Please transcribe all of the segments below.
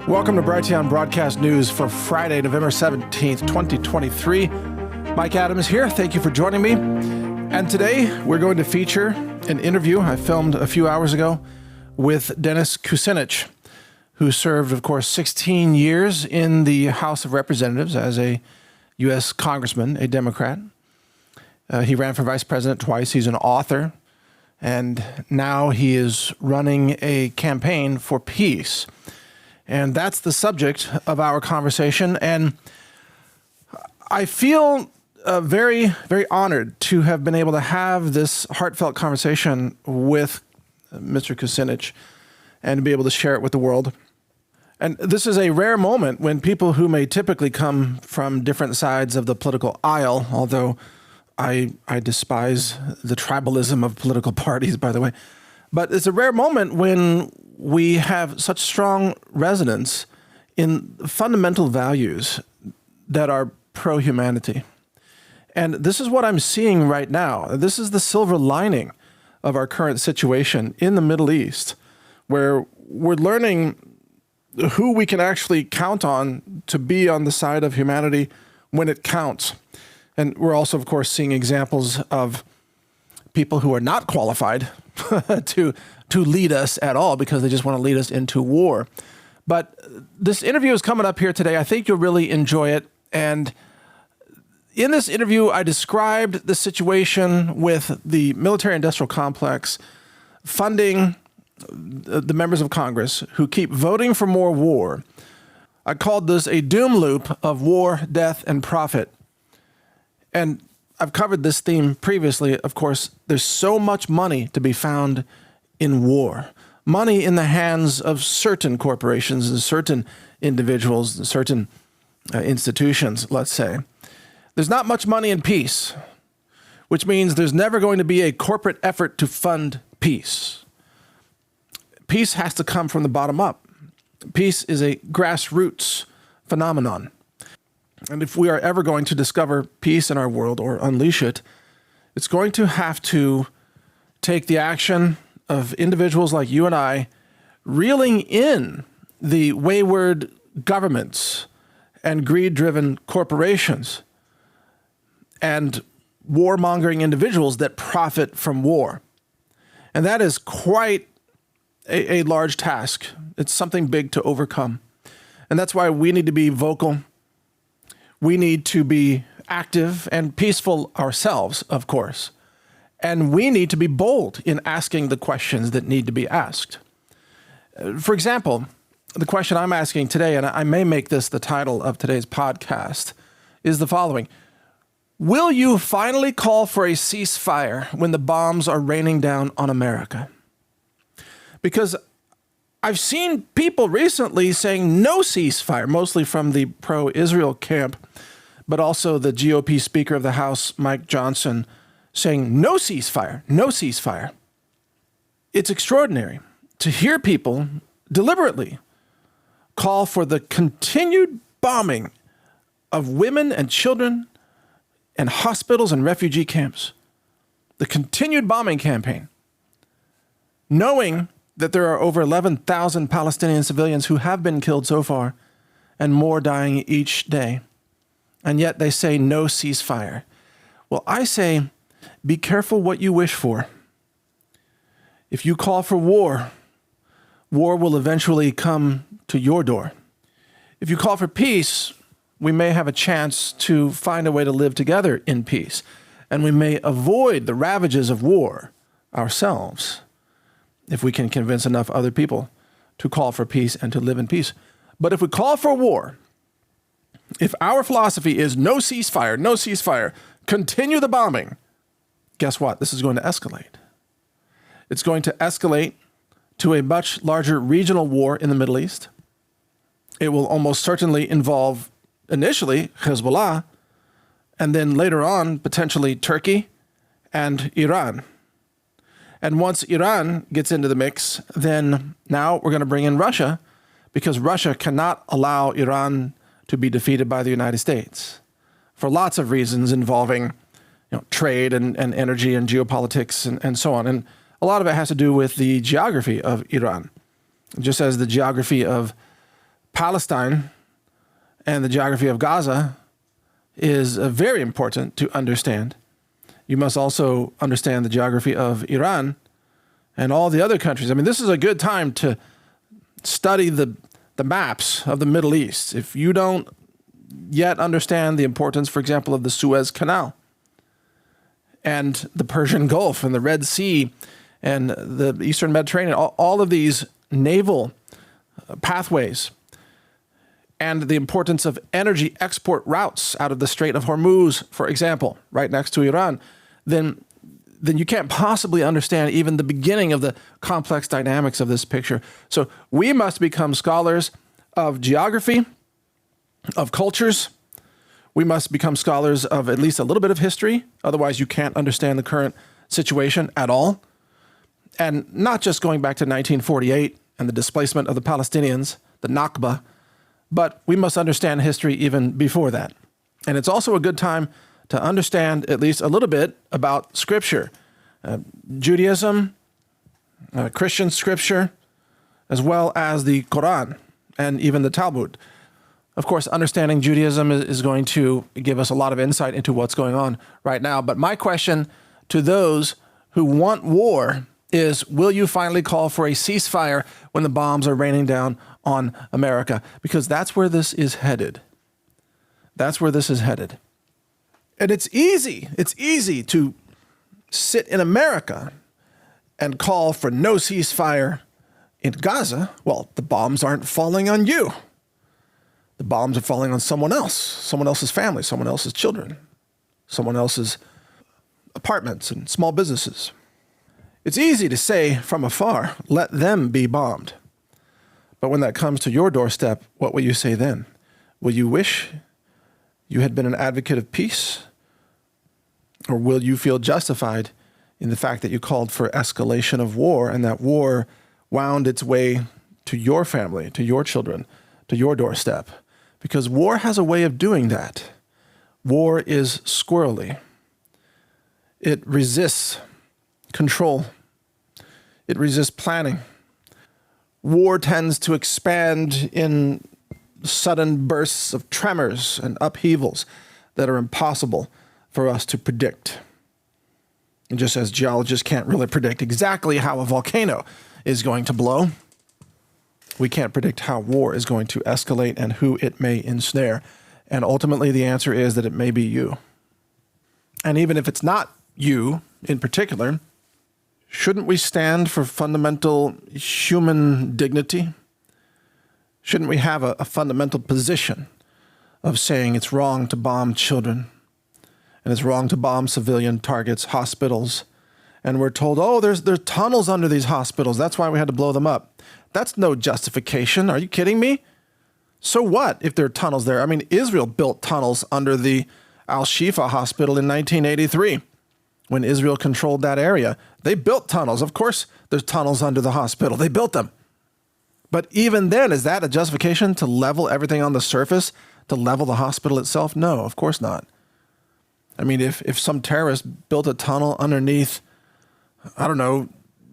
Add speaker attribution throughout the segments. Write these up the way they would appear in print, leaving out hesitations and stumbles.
Speaker 1: Welcome to Brighteon Broadcast News for Friday, November 17th, 2023. Mike Adams here. Thank you for joining me. And today we're going to feature an interview I filmed a few hours ago with Dennis Kucinich, who served, of course, 16 years in the House of Representatives as a U.S. congressman, a Democrat. He ran for vice president twice. He's an author. And now he is running a campaign for peace. And that's the subject of our conversation. And I feel very, very honored to have been able to have this heartfelt conversation with Mr. Kucinich and to be able to share it with the world. And this is a rare moment when people who may typically come from different sides of the political aisle, although I despise the tribalism of political parties, by the way, but it's a rare moment when we have such strong resonance in fundamental values that are pro-humanity. And this is what I'm seeing right now. This is the silver lining of our current situation in the Middle East, where we're learning who we can actually count on to be on the side of humanity when it counts. And we're also, of course, seeing examples of people who are not qualified to lead us at all because they just want to lead us into war. But this interview is coming up here today. I think you'll really enjoy it. And in this interview, I described the situation with the military-industrial complex funding the members of Congress who keep voting for more war. I called this a doom loop of war, death, and profit. And I've covered this theme previously. Of course, there's so much money to be found in war. Money in the hands of certain corporations and certain individuals and certain institutions, let's say. There's not much money in peace, which means there's never going to be a corporate effort to fund peace. Peace has to come from the bottom up. Peace is a grassroots phenomenon. And if we are ever going to discover peace in our world or unleash it, it's going to have to take the action of individuals like you and I reeling in the wayward governments and greed-driven corporations and warmongering individuals that profit from war. And that is quite a large task. It's something big to overcome. And that's why we need to be vocal. We need to be active and peaceful ourselves, of course. And we need to be bold in asking the questions that need to be asked. For example, the question I'm asking today, and I may make this the title of today's podcast, is the following. Will you finally call for a ceasefire when the bombs are raining down on America? Because I've seen people recently saying no ceasefire, mostly from the pro-Israel camp, but also the GOP Speaker of the House, Mike Johnson, saying no ceasefire, no ceasefire. It's extraordinary to hear people deliberately call for the continued bombing of women and children and hospitals and refugee camps, the continued bombing campaign, knowing that there are over 11,000 Palestinian civilians who have been killed so far and more dying each day. And yet they say no ceasefire. Well, I say, be careful what you wish for. If you call for war, war will eventually come to your door. If you call for peace, we may have a chance to find a way to live together in peace, and we may avoid the ravages of war ourselves if we can convince enough other people to call for peace and to live in peace. But if we call for war, if our philosophy is no ceasefire, continue the bombing, guess what? This is going to escalate. It's going to escalate to a much larger regional war in the Middle East. It will almost certainly involve initially Hezbollah, and then later on, potentially Turkey and Iran. And once Iran gets into the mix, then now we're going to bring in Russia, because Russia cannot allow Iran to be defeated by the United States for lots of reasons involving trade and energy and geopolitics and so on. And a lot of it has to do with the geography of Iran, just as the geography of Palestine and the geography of Gaza is very important to understand. You must also understand the geography of Iran and all the other countries. I mean, this is a good time to study the maps of the Middle East. If you don't yet understand the importance, for example, of the Suez Canal and the Persian Gulf and the Red Sea and the Eastern Mediterranean, all of these naval pathways, and the importance of energy export routes out of the Strait of Hormuz, for example, right next to Iran, then you can't possibly understand even the beginning of the complex dynamics of this picture. So we must become scholars of geography, of cultures. We must become scholars of at least a little bit of history. Otherwise, you can't understand the current situation at all. And not just going back to 1948 and the displacement of the Palestinians, the Nakba, but we must understand history even before that. And it's also a good time to understand at least a little bit about Scripture, Judaism, Christian Scripture, as well as the Quran and even the Talmud. Of course, understanding Judaism is going to give us a lot of insight into what's going on right now. But my question to those who want war is, will you finally call for a ceasefire when the bombs are raining down on America? Because that's where this is headed. That's where this is headed. And it's easy to sit in America and call for no ceasefire in Gaza. Well, the bombs aren't falling on you. The bombs are falling on someone else's family, someone else's children, someone else's apartments and small businesses. It's easy to say from afar, let them be bombed. But when that comes to your doorstep, what will you say then? Will you wish you had been an advocate of peace? Or will you feel justified in the fact that you called for escalation of war and that war wound its way to your family, to your children, to your doorstep? Because war has a way of doing that. War is squirrely. It resists control. It resists planning. War tends to expand in sudden bursts of tremors and upheavals that are impossible for us to predict. And just as geologists can't really predict exactly how a volcano is going to blow, we can't predict how war is going to escalate and who it may ensnare. And ultimately, the answer is that it may be you. And even if it's not you in particular, shouldn't we stand for fundamental human dignity? Shouldn't we have a fundamental position of saying it's wrong to bomb children and it's wrong to bomb civilian targets, hospitals? And we're told, oh, there's tunnels under these hospitals. That's why we had to blow them up. That's no justification. Are you kidding me? So what if there are tunnels there? I mean, Israel built tunnels under the Al-Shifa hospital in 1983. When Israel controlled that area, they built tunnels. Of course, there's tunnels under the hospital. They built them. But even then, is that a justification to level everything on the surface, to level the hospital itself? No, of course not. I mean, if some terrorist built a tunnel underneath, I don't know,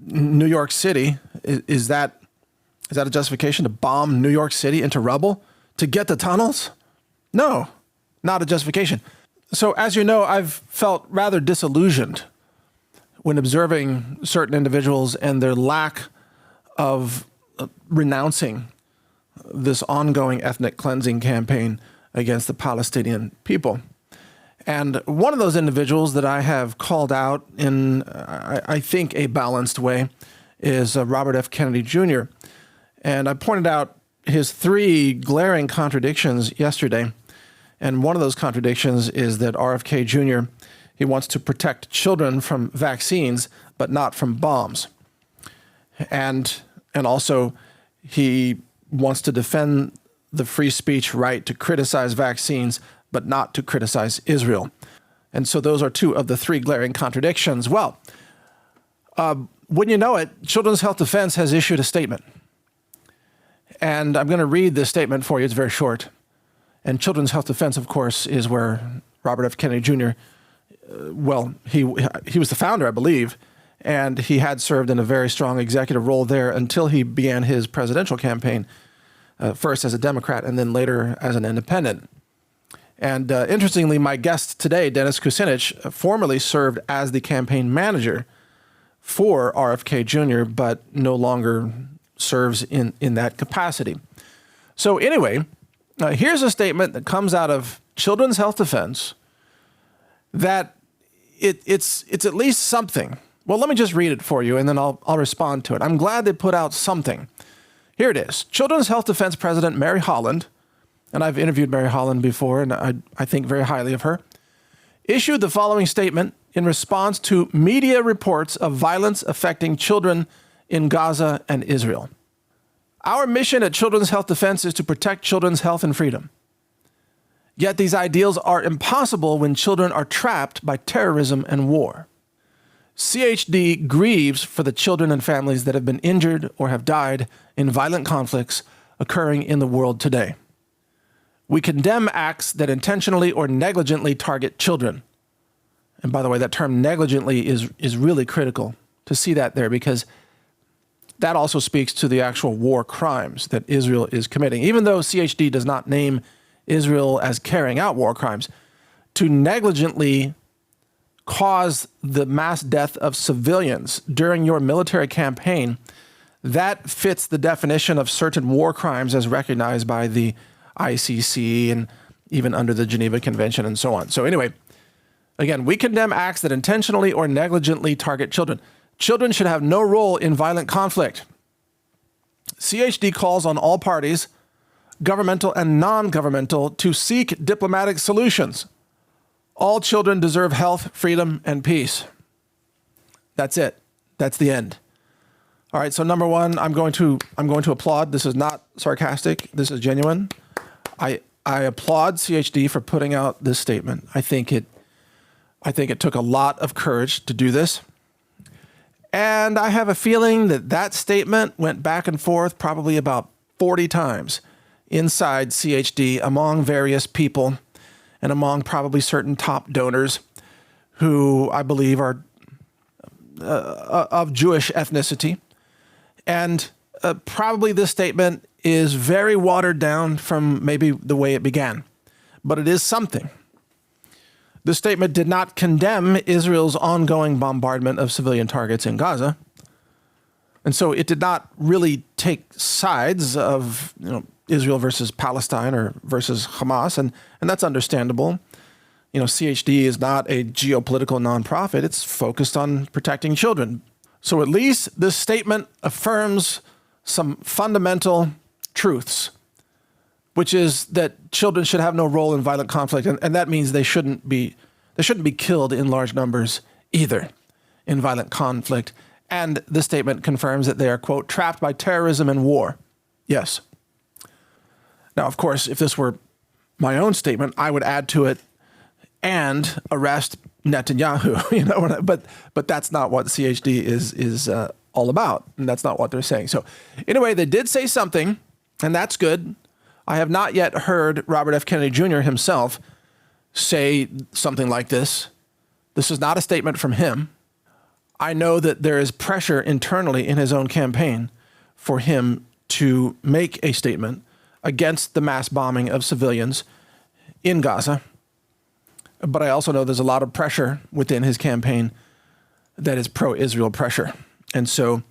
Speaker 1: New York City, is that a justification to bomb New York City into rubble to get the tunnels? No, not a justification. So as you know, I've felt rather disillusioned when observing certain individuals and their lack of renouncing this ongoing ethnic cleansing campaign against the Palestinian people. And one of those individuals that I have called out in, I think, a balanced way is Robert F. Kennedy Jr. And I pointed out his three glaring contradictions yesterday. And one of those contradictions is that RFK Jr., he wants to protect children from vaccines, but not from bombs. And also he wants to defend the free speech right to criticize vaccines, but not to criticize Israel. And so those are two of the three glaring contradictions. Well, when you know it, Children's Health Defense has issued a statement. And I'm going to read this statement for you. It's very short. And Children's Health Defense, of course, is where Robert F. Kennedy Jr., he was the founder, I believe, and he had served in a very strong executive role there until he began his presidential campaign. first as a Democrat and then later as an independent. And interestingly, my guest today, Dennis Kucinich, formerly served as the campaign manager for RFK Jr., but no longer serves in that capacity. So anyway, here's a statement that comes out of Children's Health Defense that it's at least something. Well, let me just read it for you, and then I'll respond to it. I'm glad they put out something. Here it is. Children's Health Defense President Mary Holland, and I've interviewed Mary Holland before, and I think very highly of her, issued the following statement in response to media reports of violence affecting children in Gaza and Israel. Our mission at Children's Health Defense is to protect children's health and freedom. Yet these ideals are impossible when children are trapped by terrorism and war. CHD grieves for the children and families that have been injured or have died in violent conflicts occurring in the world today. We condemn acts that intentionally or negligently target children. And by the way, that term negligently is really critical to see that there, because that also speaks to the actual war crimes that Israel is committing. Even though CHD does not name Israel as carrying out war crimes, to negligently cause the mass death of civilians during your military campaign, that fits the definition of certain war crimes as recognized by the ICC and even under the Geneva Convention and so on. So anyway, again, we condemn acts that intentionally or negligently target children. Children should have no role in violent conflict. CHD calls on all parties, governmental and non-governmental, to seek diplomatic solutions. All children deserve health, freedom, and peace. That's it. That's the end. All right, so number one, I'm going to applaud. This is not sarcastic. This is genuine. I applaud CHD for putting out this statement. I think it took a lot of courage to do this. And I have a feeling that statement went back and forth probably about 40 times inside CHD among various people and among probably certain top donors who I believe are of Jewish ethnicity. And probably this statement is very watered down from maybe the way it began, but it is something. This statement did not condemn Israel's ongoing bombardment of civilian targets in Gaza. And so it did not really take sides of, Israel versus Palestine or versus Hamas, and that's understandable. CHD is not a geopolitical nonprofit. It's focused on protecting children. So at least this statement affirms some fundamental truths, which is that children should have no role in violent conflict, and that means they shouldn't be killed in large numbers either in violent conflict. And the statement confirms that they are, quote, trapped by terrorism and war. Yes. Now, of course, if this were my own statement, I would add to it and arrest Netanyahu, but that's not what CHD is all about, and that's not what they're saying. So anyway, they did say something, and that's good. I have not yet heard Robert F. Kennedy Jr. himself say something like this. This is not a statement from him. I know that there is pressure internally in his own campaign for him to make a statement against the mass bombing of civilians in Gaza. But I also know there's a lot of pressure within his campaign that is pro-Israel pressure. And so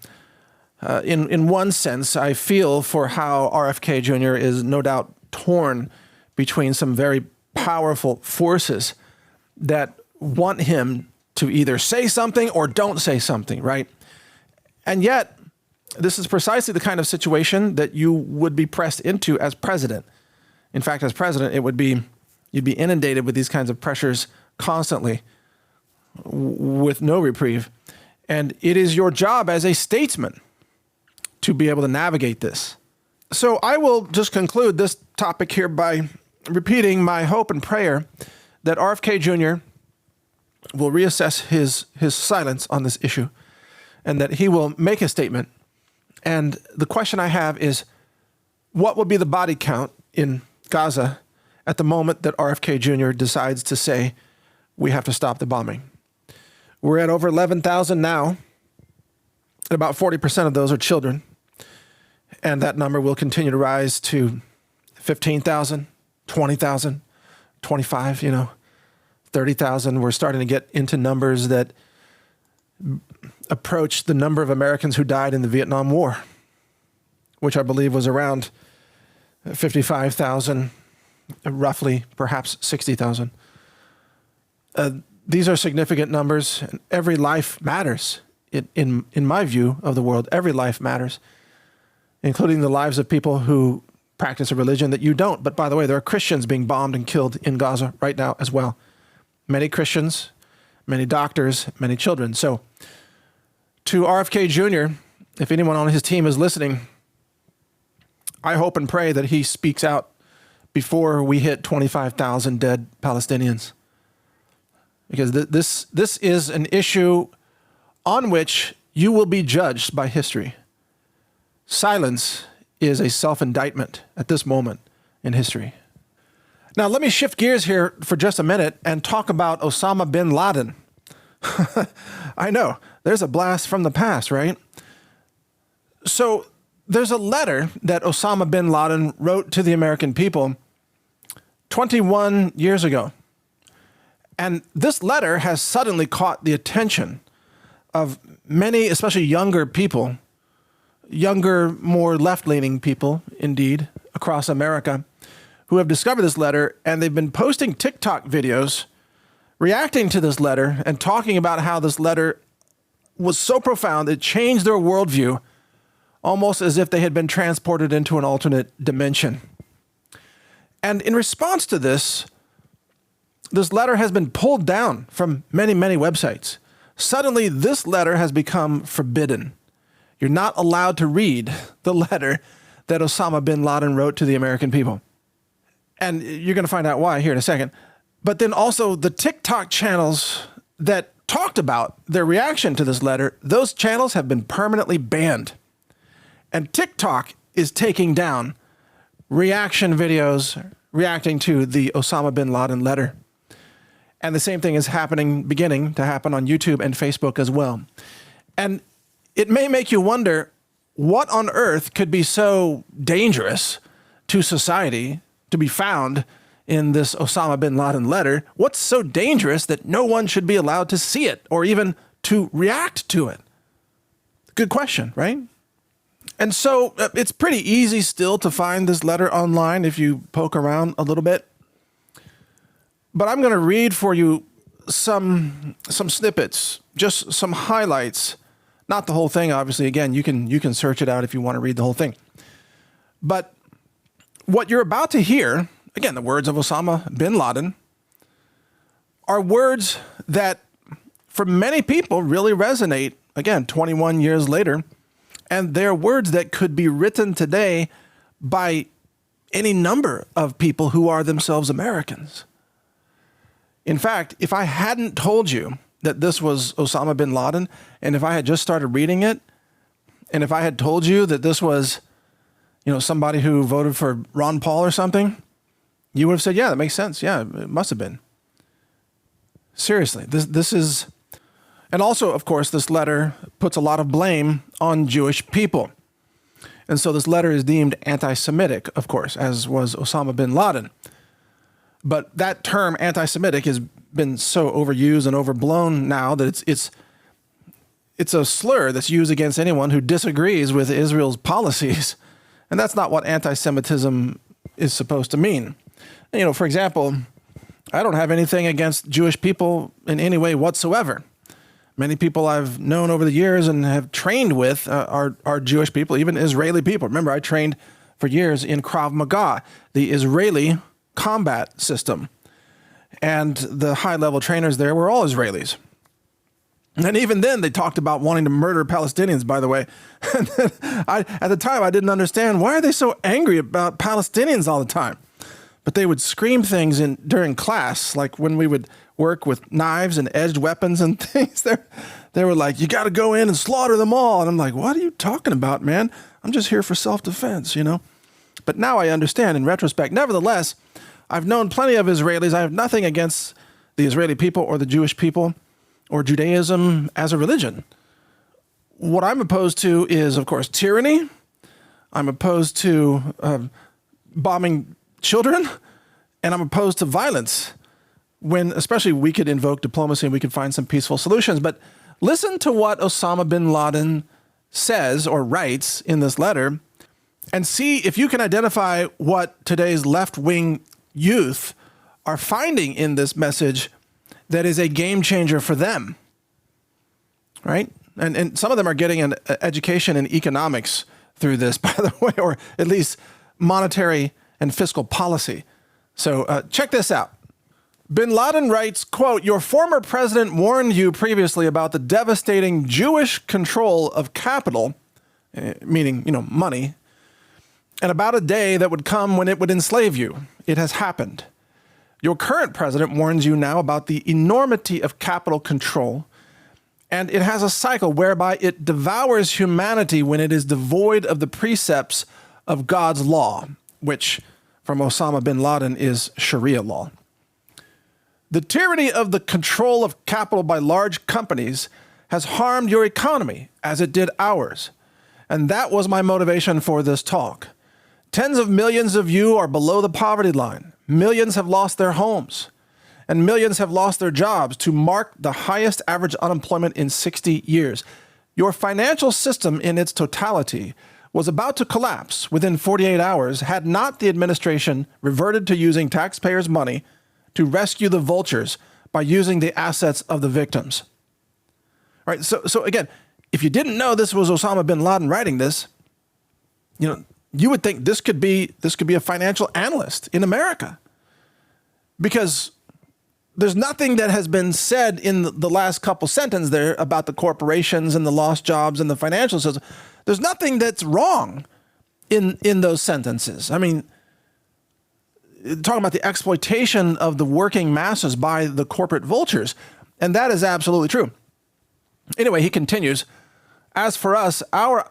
Speaker 1: in one sense, I feel for how RFK Jr. is no doubt torn between some very powerful forces that want him to either say something or don't say something, right? And yet, this is precisely the kind of situation that you would be pressed into as president. In fact, as president, you'd be inundated with these kinds of pressures constantly with no reprieve. And it is your job as a statesman to be able to navigate this. So I will just conclude this topic here by repeating my hope and prayer that RFK Jr. will reassess his silence on this issue and that he will make a statement. And the question I have is, what will be the body count in Gaza at the moment that RFK Jr. decides to say, we have to stop the bombing? We're at over 11,000 now, and about 40% of those are children. And that number will continue to rise to 15,000, 20,000, 25, 30,000. We're starting to get into numbers that approach the number of Americans who died in the Vietnam War, which I believe was around 55,000, roughly, perhaps 60,000. These are significant numbers, and every life matters. In my view of the world, every life matters, including the lives of people who practice a religion that you don't. But by the way, there are Christians being bombed and killed in Gaza right now as well. Many Christians, many doctors, many children. So to RFK Jr., if anyone on his team is listening, I hope and pray that he speaks out before we hit 25,000 dead Palestinians. Because this is an issue on which you will be judged by history. Silence is a self-indictment at this moment in history. Now, let me shift gears here for just a minute and talk about Osama Bin Laden. I know, there's a blast from the past, right? So there's a letter that Osama Bin Laden wrote to the American people 21 years ago. And this letter has suddenly caught the attention of many, especially younger people, younger, more left-leaning people, indeed, across America, who have discovered this letter, and they've been posting TikTok videos reacting to this letter and talking about how this letter was so profound it changed their worldview, almost as if they had been transported into an alternate dimension. And in response to this letter has been pulled down from many, many websites. Suddenly, this letter has become forbidden. You're not allowed to read the letter that Osama bin Laden wrote to the American people. And you're going to find out why here in a second. But then also the TikTok channels that talked about their reaction to this letter, those channels have been permanently banned. And TikTok is taking down reaction videos reacting to the Osama bin Laden letter. And the same thing is beginning to happen on YouTube and Facebook as well. And it may make you wonder, what on earth could be so dangerous to society to be found in this Osama bin Laden letter? What's so dangerous that no one should be allowed to see it or even to react to it? Good question, right? And so it's pretty easy still to find this letter online if you poke around a little bit. But I'm going to read for you some snippets, just some highlights. Not the whole thing, obviously. Again, you can search it out if you want to read the whole thing. But what you're about to hear, again, the words of Osama bin Laden, are words that for many people really resonate, again, 21 years later. And they're words that could be written today by any number of people who are themselves Americans. In fact, if I hadn't told you that this was Osama bin Laden, and if I had just started reading it, and if I had told you that this was, somebody who voted for Ron Paul or something, you would have said, yeah, that makes sense. Yeah, it must have been. Seriously, this is... And also, of course, this letter puts a lot of blame on Jewish people. And so this letter is deemed anti-Semitic, of course, as was Osama bin Laden. But that term anti-Semitic has been so overused and overblown now that it's a slur that's used against anyone who disagrees with Israel's policies. And that's not what anti-Semitism is supposed to mean. For example, I don't have anything against Jewish people in any way whatsoever. Many people I've known over the years and have trained with are Jewish people, even Israeli people. Remember, I trained for years in Krav Maga, the Israeli combat system. And the high-level trainers there were all Israelis. And even then, they talked about wanting to murder Palestinians, by the way. At the time, I didn't understand, why are they so angry about Palestinians all the time? But they would scream things during class, like when we would work with knives and edged weapons and things. They were like, you got to go in and slaughter them all. And I'm like, what are you talking about, man? I'm just here for self-defense, But now I understand in retrospect. Nevertheless, I've known plenty of Israelis. I have nothing against the Israeli people or the Jewish people or Judaism as a religion. What I'm opposed to is, of course, tyranny. I'm opposed to bombing children, and I'm opposed to violence when especially we could invoke diplomacy and we could find some peaceful solutions. But listen to what Osama bin Laden says or writes in this letter and see if you can identify what today's left-wing youth are finding in this message that is a game changer for them, right? And some of them are getting an education in economics through this, by the way, or at least monetary and fiscal policy. So check this out. Bin Laden writes, quote, "Your former president warned you previously about the devastating Jewish control of capital," meaning, money, "and about a day that would come when it would enslave you. It has happened. Your current president warns you now about the enormity of capital control, and it has a cycle whereby it devours humanity when it is devoid of the precepts of God's law," which from Osama bin Laden is Sharia law. "The tyranny of the control of capital by large companies has harmed your economy as it did ours. And that was my motivation for this talk. Tens of millions of you are below the poverty line. Millions have lost their homes. And millions have lost their jobs to mark the highest average unemployment in 60 years. Your financial system in its totality was about to collapse within 48 hours had not the administration reverted to using taxpayers' money to rescue the vultures by using the assets of the victims." Right. So again, if you didn't know this was Osama bin Laden writing this, you would think this could be a financial analyst in America, because there's nothing that has been said in the last couple sentences there about the corporations and the lost jobs and the financial system. There's nothing that's wrong in those sentences. I mean, talking about the exploitation of the working masses by the corporate vultures, and that is absolutely true. Anyway, he continues, "As for us, our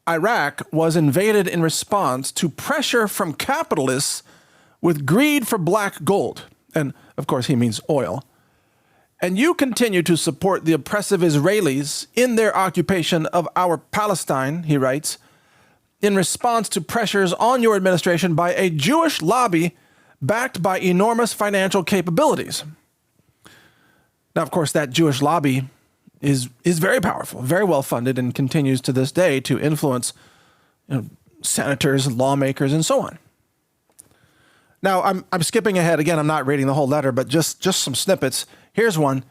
Speaker 1: Iraq was invaded in response to pressure from capitalists with greed for black gold." And of course, he means oil. "And you continue to support the oppressive Israelis in their occupation of our Palestine," he writes, "in response to pressures on your administration by a Jewish lobby backed by enormous financial capabilities." Now, of course, that Jewish lobby is very powerful, very well funded, and continues to this day to influence senators, lawmakers, and so on. Now, I'm skipping ahead. Again, I'm not reading the whole letter, but just some snippets. Here's one.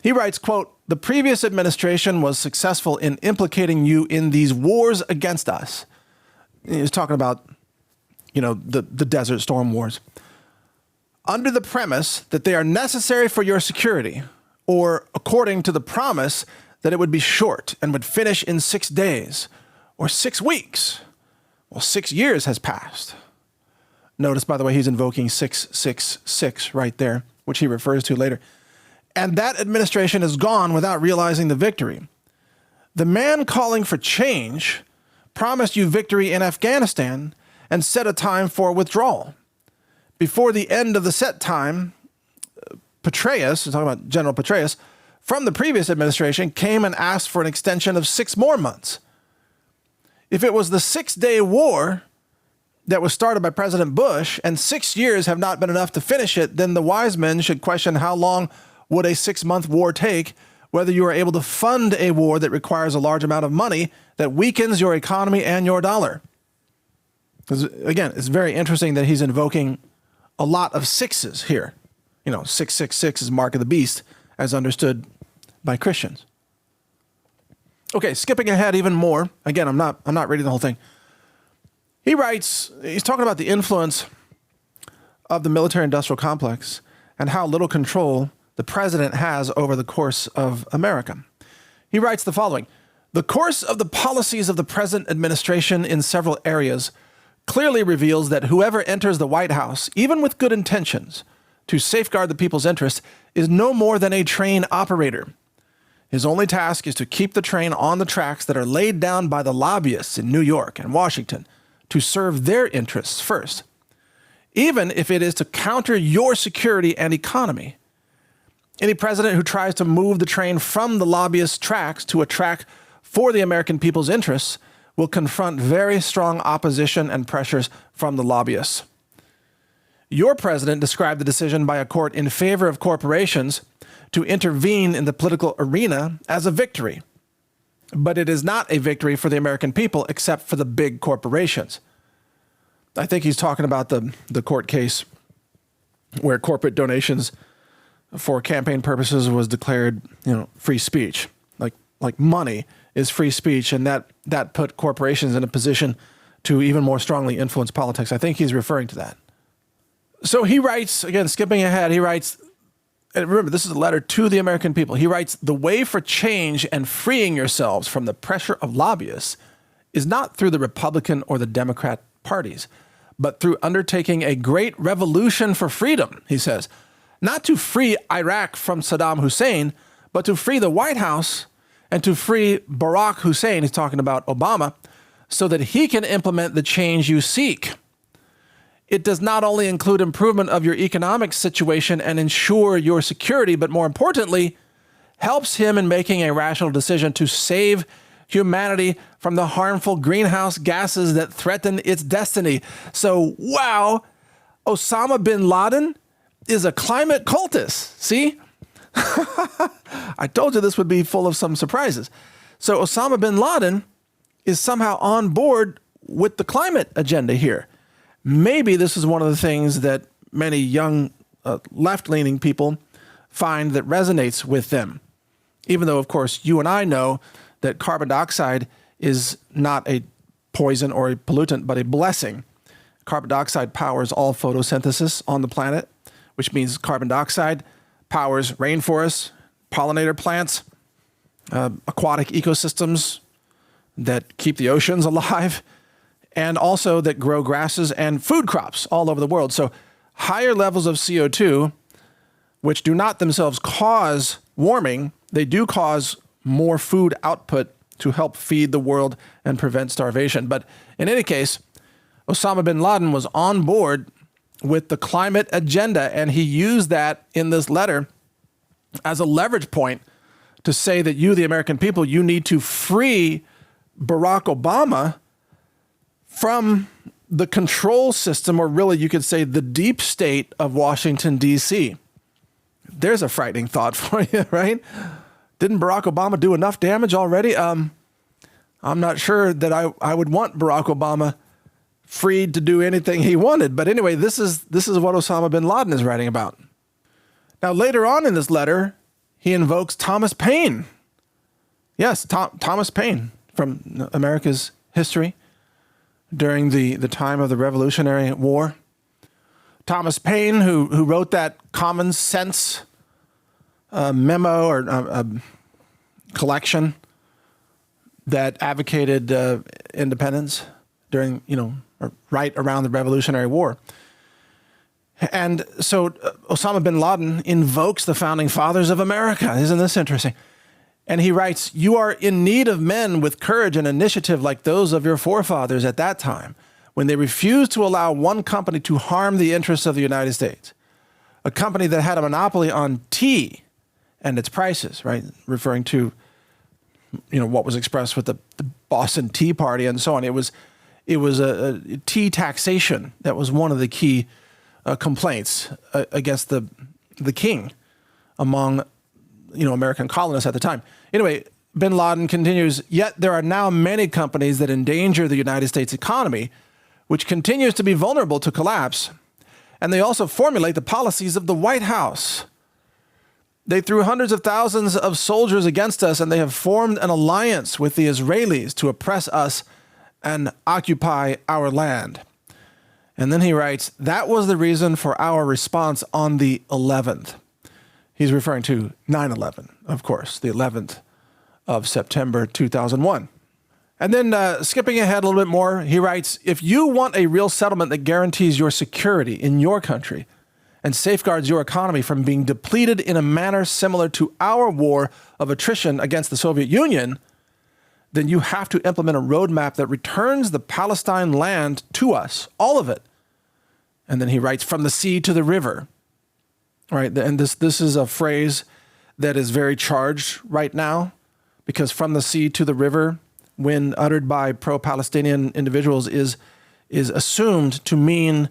Speaker 1: He writes, quote, "The previous administration was successful in implicating you in these wars against us." He's talking about, the Desert Storm wars. "Under the premise that they are necessary for your security, or according to the promise that it would be short and would finish in 6 days or 6 weeks. Well, 6 years has passed." Notice, by the way, he's invoking 666 right there, which he refers to later. "And that administration is gone without realizing the victory. The man calling for change promised you victory in Afghanistan and set a time for withdrawal. Before the end of the set time, Petraeus, we're talking about General Petraeus, from the previous administration came and asked for an extension of 6 more months. If it was the 6-day war that was started by President Bush and 6 years have not been enough to finish it, then the wise men should question how long would a 6-month war take, whether you are able to fund a war that requires a large amount of money that weakens your economy and your dollar." Because, again, it's very interesting that he's invoking a lot of sixes here. 666 is mark of the beast, as understood by Christians. Okay, skipping ahead even more. Again, I'm not reading the whole thing. He writes, he's talking about the influence of the military-industrial complex and how little control the president has over the course of America. He writes the following: "The course of the policies of the present administration in several areas clearly reveals that whoever enters the White House, even with good intentions, to safeguard the people's interests, is no more than a train operator. His only task is to keep the train on the tracks that are laid down by the lobbyists in New York and Washington to serve their interests first, even if it is to counter your security and economy. Any president who tries to move the train from the lobbyist tracks to a track for the American people's interests will confront very strong opposition and pressures from the lobbyists. Your president described the decision by a court in favor of corporations to intervene in the political arena as a victory. But it is not a victory for the American people except for the big corporations. I think he's talking about the court case where corporate donations for campaign purposes was declared, free speech. Like money is free speech, and that put corporations in a position to even more strongly influence politics. I think he's referring to that. So he writes, again, skipping ahead, he writes, and remember, this is a letter to the American people. He writes, "The way for change and freeing yourselves from the pressure of lobbyists is not through the Republican or the Democrat parties, but through undertaking a great revolution for freedom," he says, "not to free Iraq from Saddam Hussein, but to free the White House and to free Barack Hussein," he's talking about Obama, "so that he can implement the change you seek. It does not only include improvement of your economic situation and ensure your security, but more importantly, helps him in making a rational decision to save humanity from the harmful greenhouse gases that threaten its destiny." So, wow, Osama bin Laden is a climate cultist. See? I told you this would be full of some surprises. So Osama bin Laden is somehow on board with the climate agenda here. Maybe this is one of the things that many young left-leaning people find that resonates with them. Even though, of course, you and I know that carbon dioxide is not a poison or a pollutant, but a blessing. Carbon dioxide powers all photosynthesis on the planet, which means carbon dioxide powers rainforests, pollinator plants, aquatic ecosystems that keep the oceans alive, and also that grow grasses and food crops all over the world. So higher levels of CO2, which do not themselves cause warming, they do cause more food output to help feed the world and prevent starvation. But in any case, Osama bin Laden was on board with the climate agenda, and he used that in this letter as a leverage point to say that you, the American people, you need to free Barack Obama from the control system, or really you could say the deep state of Washington, D.C. There's a frightening thought for you, right? Didn't Barack Obama do enough damage already? I'm not sure that I would want Barack Obama freed to do anything he wanted. But anyway, this is what Osama bin Laden is writing about. Now, later on in this letter, he invokes Thomas Paine. Yes, Thomas Paine from America's history during the time of the Revolutionary War. Thomas Paine, who wrote that Common Sense memo or collection that advocated independence during, or right around the Revolutionary War. And so Osama bin Laden invokes the founding fathers of America. Isn't this interesting? And he writes, "You are in need of men with courage and initiative like those of your forefathers at that time, when they refused to allow one company to harm the interests of the United States, a company that had a monopoly on tea and its prices," right? Referring to, what was expressed with the Boston Tea Party and so on. It was a tea taxation that was one of the key complaints against the king among American colonists at the time. Anyway, bin Laden continues, "Yet there are now many companies that endanger the United States economy, which continues to be vulnerable to collapse, and they also formulate the policies of the White House. They threw hundreds of thousands of soldiers against us, and they have formed an alliance with the Israelis to oppress us and occupy our land." And then he writes, "That was the reason for our response on the 11th. He's referring to 9/11, of course, the 11th of September 2001. And then skipping ahead a little bit more, he writes, "If you want a real settlement that guarantees your security in your country and safeguards your economy from being depleted in a manner similar to our war of attrition against the Soviet Union, then you have to implement a roadmap that returns the Palestine land to us, all of it." And then he writes, "From the sea to the river." Right, and this is a phrase that is very charged right now, because from the sea to the river, when uttered by pro-Palestinian individuals is assumed to mean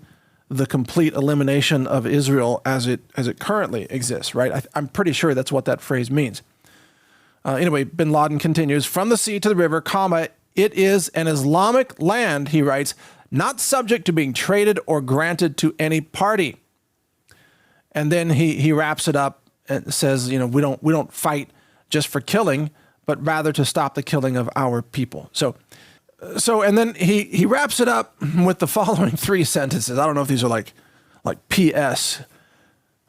Speaker 1: the complete elimination of Israel as it currently exists, right? I'm pretty sure that's what that phrase means. Anyway, Bin Laden continues, from the sea to the river, comma, it is an Islamic land, he writes, not subject to being traded or granted to any party. And then he wraps it up and says, we don't fight just for killing, but rather to stop the killing of our people. So and then he wraps it up with the following three sentences. I don't know if these are like P.S.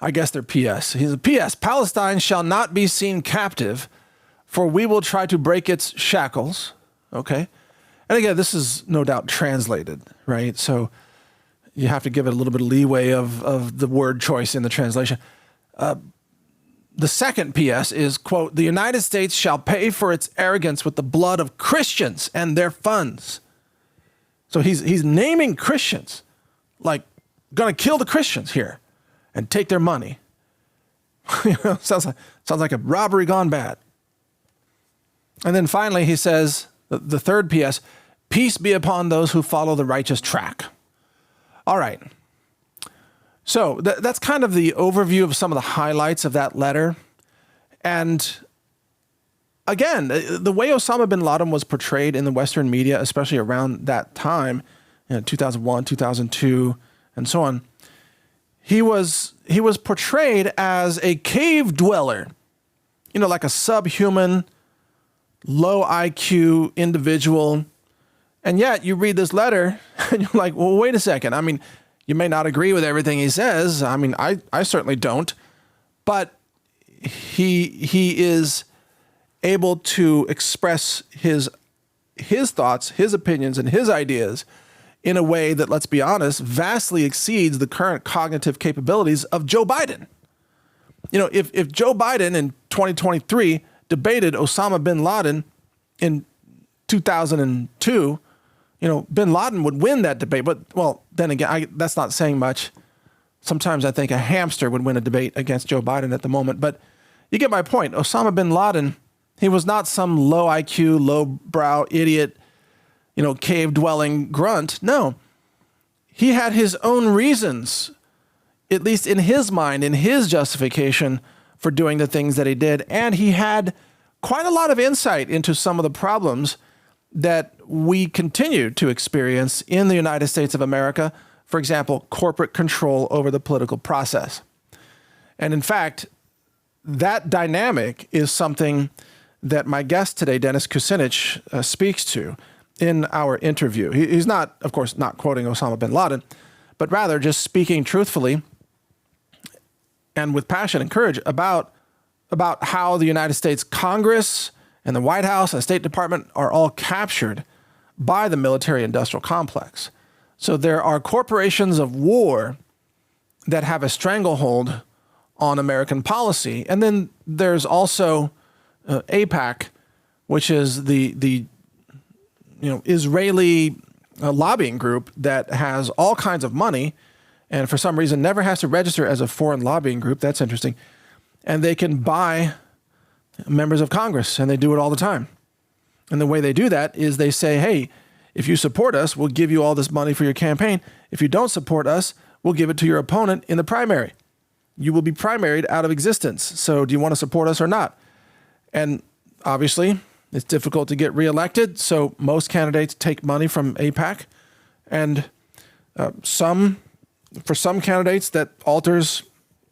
Speaker 1: I guess they're P.S. He's a P.S. Palestine shall not be seen captive, for we will try to break its shackles. Okay. And again, this is no doubt translated, right? So you have to give it a little bit of leeway of the word choice in the translation. The second P.S. is, quote, the United States shall pay for its arrogance with the blood of Christians and their funds. So he's naming Christians, like going to kill the Christians here and take their money. Sounds like a robbery gone bad. And then finally he says, the third P.S., peace be upon those who follow the righteous track. All right. So that's kind of the overview of some of the highlights of that letter. And again, the way Osama bin Laden was portrayed in the Western media, especially around that time, 2001, 2002, and so on, he was portrayed as a cave dweller, like a subhuman, low IQ individual. And yet you read this letter and you're like, well, wait a second. I mean, you may not agree with everything he says. I mean, I certainly don't. But he is able to express his thoughts, his opinions, and his ideas in a way that, let's be honest, vastly exceeds the current cognitive capabilities of Joe Biden. If Joe Biden in 2023 debated Osama bin Laden in 2002, bin Laden would win that debate. But, well, then again, that's not saying much. Sometimes I think a hamster would win a debate against Joe Biden at the moment. But you get my point. Osama bin Laden, he was not some low IQ, low brow idiot, cave-dwelling grunt. No. He had his own reasons, at least in his mind, in his justification for doing the things that he did. And he had quite a lot of insight into some of the problems that we continue to experience in the United States of America. For example, corporate control over the political process. And in fact, that dynamic is something that my guest today, Dennis Kucinich, speaks to in our interview. He's not, of course, not quoting Osama bin Laden, but rather just speaking truthfully and with passion and courage about how the United States Congress and the White House and the State Department are all captured by the military-industrial complex. So there are corporations of war that have a stranglehold on American policy. And then there's also AIPAC, which is the Israeli lobbying group that has all kinds of money and for some reason never has to register as a foreign lobbying group. That's interesting. And they can buy members of Congress, and they do it all the time. And the way they do that is they say, hey, if you support us, we'll give you all this money for your campaign. If you don't support us, we'll give it to your opponent in the primary. You will be primaried out of existence. So do you want to support us or not? And obviously, it's difficult to get reelected. So most candidates take money from AIPAC. And for some candidates, that alters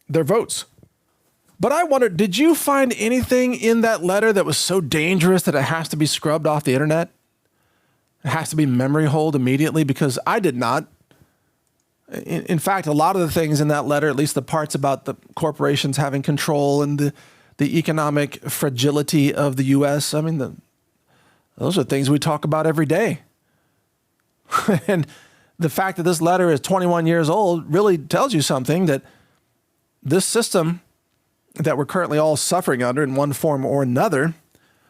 Speaker 1: their votes. But I wonder, did you find anything in that letter that was so dangerous that it has to be scrubbed off the internet? It has to be memory holed immediately? Because I did not. In fact, a lot of the things in that letter, at least the parts about the corporations having control and the economic fragility of the U.S., I mean, those are things we talk about every day. And the fact that this letter is 21 years old really tells you something, that this system that we're currently all suffering under in one form or another,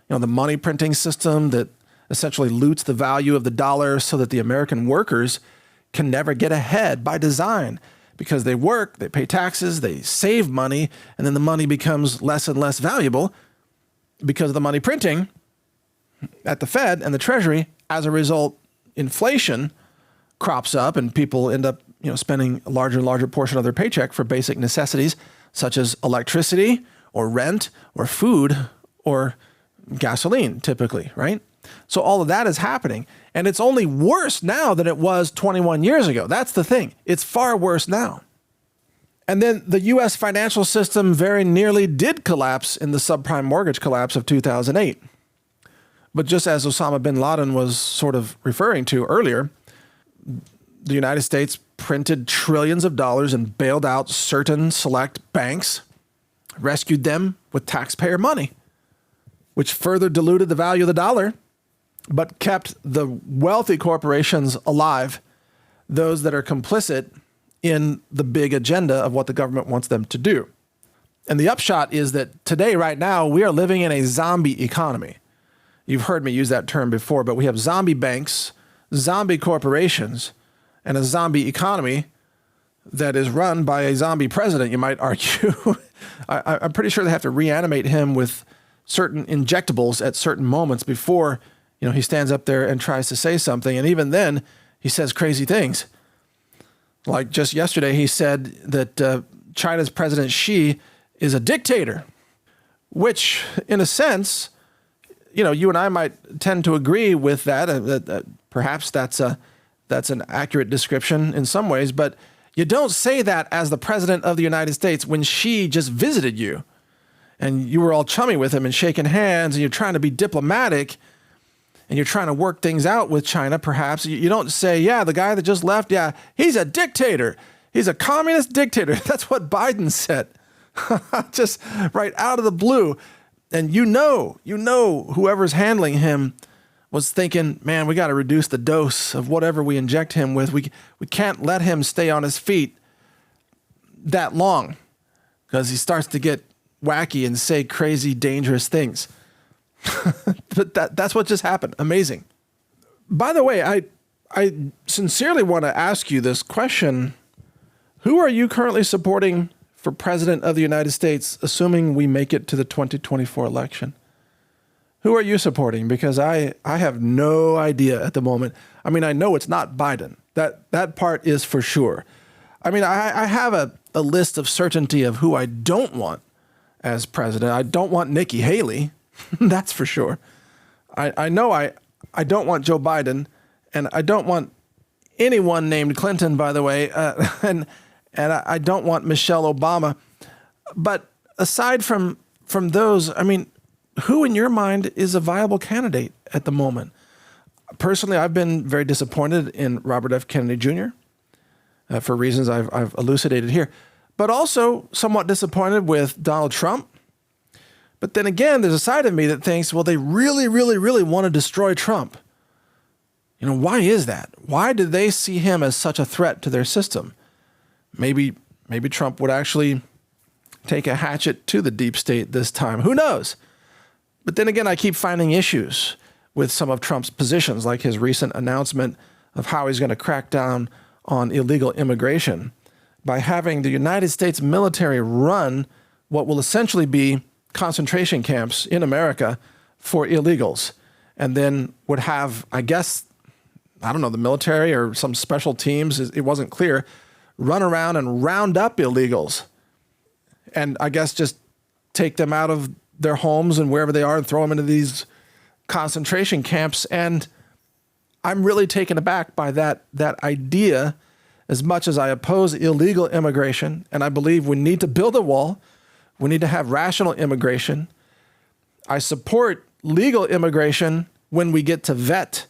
Speaker 1: the money printing system that essentially loots the value of the dollar so that the American workers can never get ahead by design, because they work, they pay taxes, they save money, and then the money becomes less and less valuable because of the money printing. at the Fed and the Treasury. As a result, inflation crops up and people end up, spending a larger and larger portion of their paycheck for basic necessities such as electricity or rent or food or gasoline, typically, right? So all of that is happening, and it's only worse now than it was 21 years ago. That's the thing. It's far worse now. And then the U.S. financial system very nearly did collapse in the subprime mortgage collapse of 2008. But just as Osama Bin Laden was sort of referring to earlier, the United States printed trillions of dollars and bailed out certain select banks, rescued them with taxpayer money, which further diluted the value of the dollar, but kept the wealthy corporations alive, those that are complicit in the big agenda of what the government wants them to do. And the upshot is that today, right now, we are living in a zombie economy. You've heard me use that term before, but we have zombie banks, zombie corporations, and a zombie economy that is run by a zombie president, you might argue. I'm pretty sure they have to reanimate him with certain injectables at certain moments before, he stands up there and tries to say something. And even then, he says crazy things. Like just yesterday, he said that China's President Xi is a dictator, which in a sense, you and I might tend to agree with that. Perhaps that's an accurate description in some ways, but you don't say that as the president of the United States when Xi just visited you and you were all chummy with him and shaking hands and you're trying to be diplomatic and you're trying to work things out with China, perhaps. You don't say, yeah, the guy that just left, yeah, he's a dictator. He's a communist dictator. That's what Biden said. Just right out of the blue. And whoever's handling him was thinking, man, we got to reduce the dose of whatever we inject him with. We can't let him stay on his feet that long because he starts to get wacky and say crazy, dangerous things. But that's what just happened. Amazing. By the way, I sincerely want to ask you this question. Who are you currently supporting for president of the United States, assuming we make it to the 2024 election? Who are you supporting? Because I have no idea at the moment. I mean, I know it's not Biden. That part is for sure. I mean, I have a list of certainty of who I don't want as president. I don't want Nikki Haley. That's for sure. I know I don't want Joe Biden, and I don't want anyone named Clinton, by the way, and I don't want Michelle Obama. But aside from those, I mean, who in your mind is a viable candidate at the moment? Personally, I've been very disappointed in Robert F. Kennedy Jr. For reasons I've elucidated here, but also somewhat disappointed with Donald Trump. But then again, there's a side of me that thinks, well, they really, really, really want to destroy Trump. Why is that? Why do they see him as such a threat to their system? Maybe Trump would actually take a hatchet to the deep state this time. Who knows? But then again, I keep finding issues with some of Trump's positions, like his recent announcement of how he's going to crack down on illegal immigration by having the United States military run what will essentially be concentration camps in America for illegals, and then would have, I guess, I don't know, the military or some special teams, it wasn't clear, run around and round up illegals and I guess just take them out of their homes and wherever they are and throw them into these concentration camps. And I'm really taken aback by that idea, as much as I oppose illegal immigration, and I believe we need to build a wall. We need to have rational immigration. I support legal immigration when we get to vet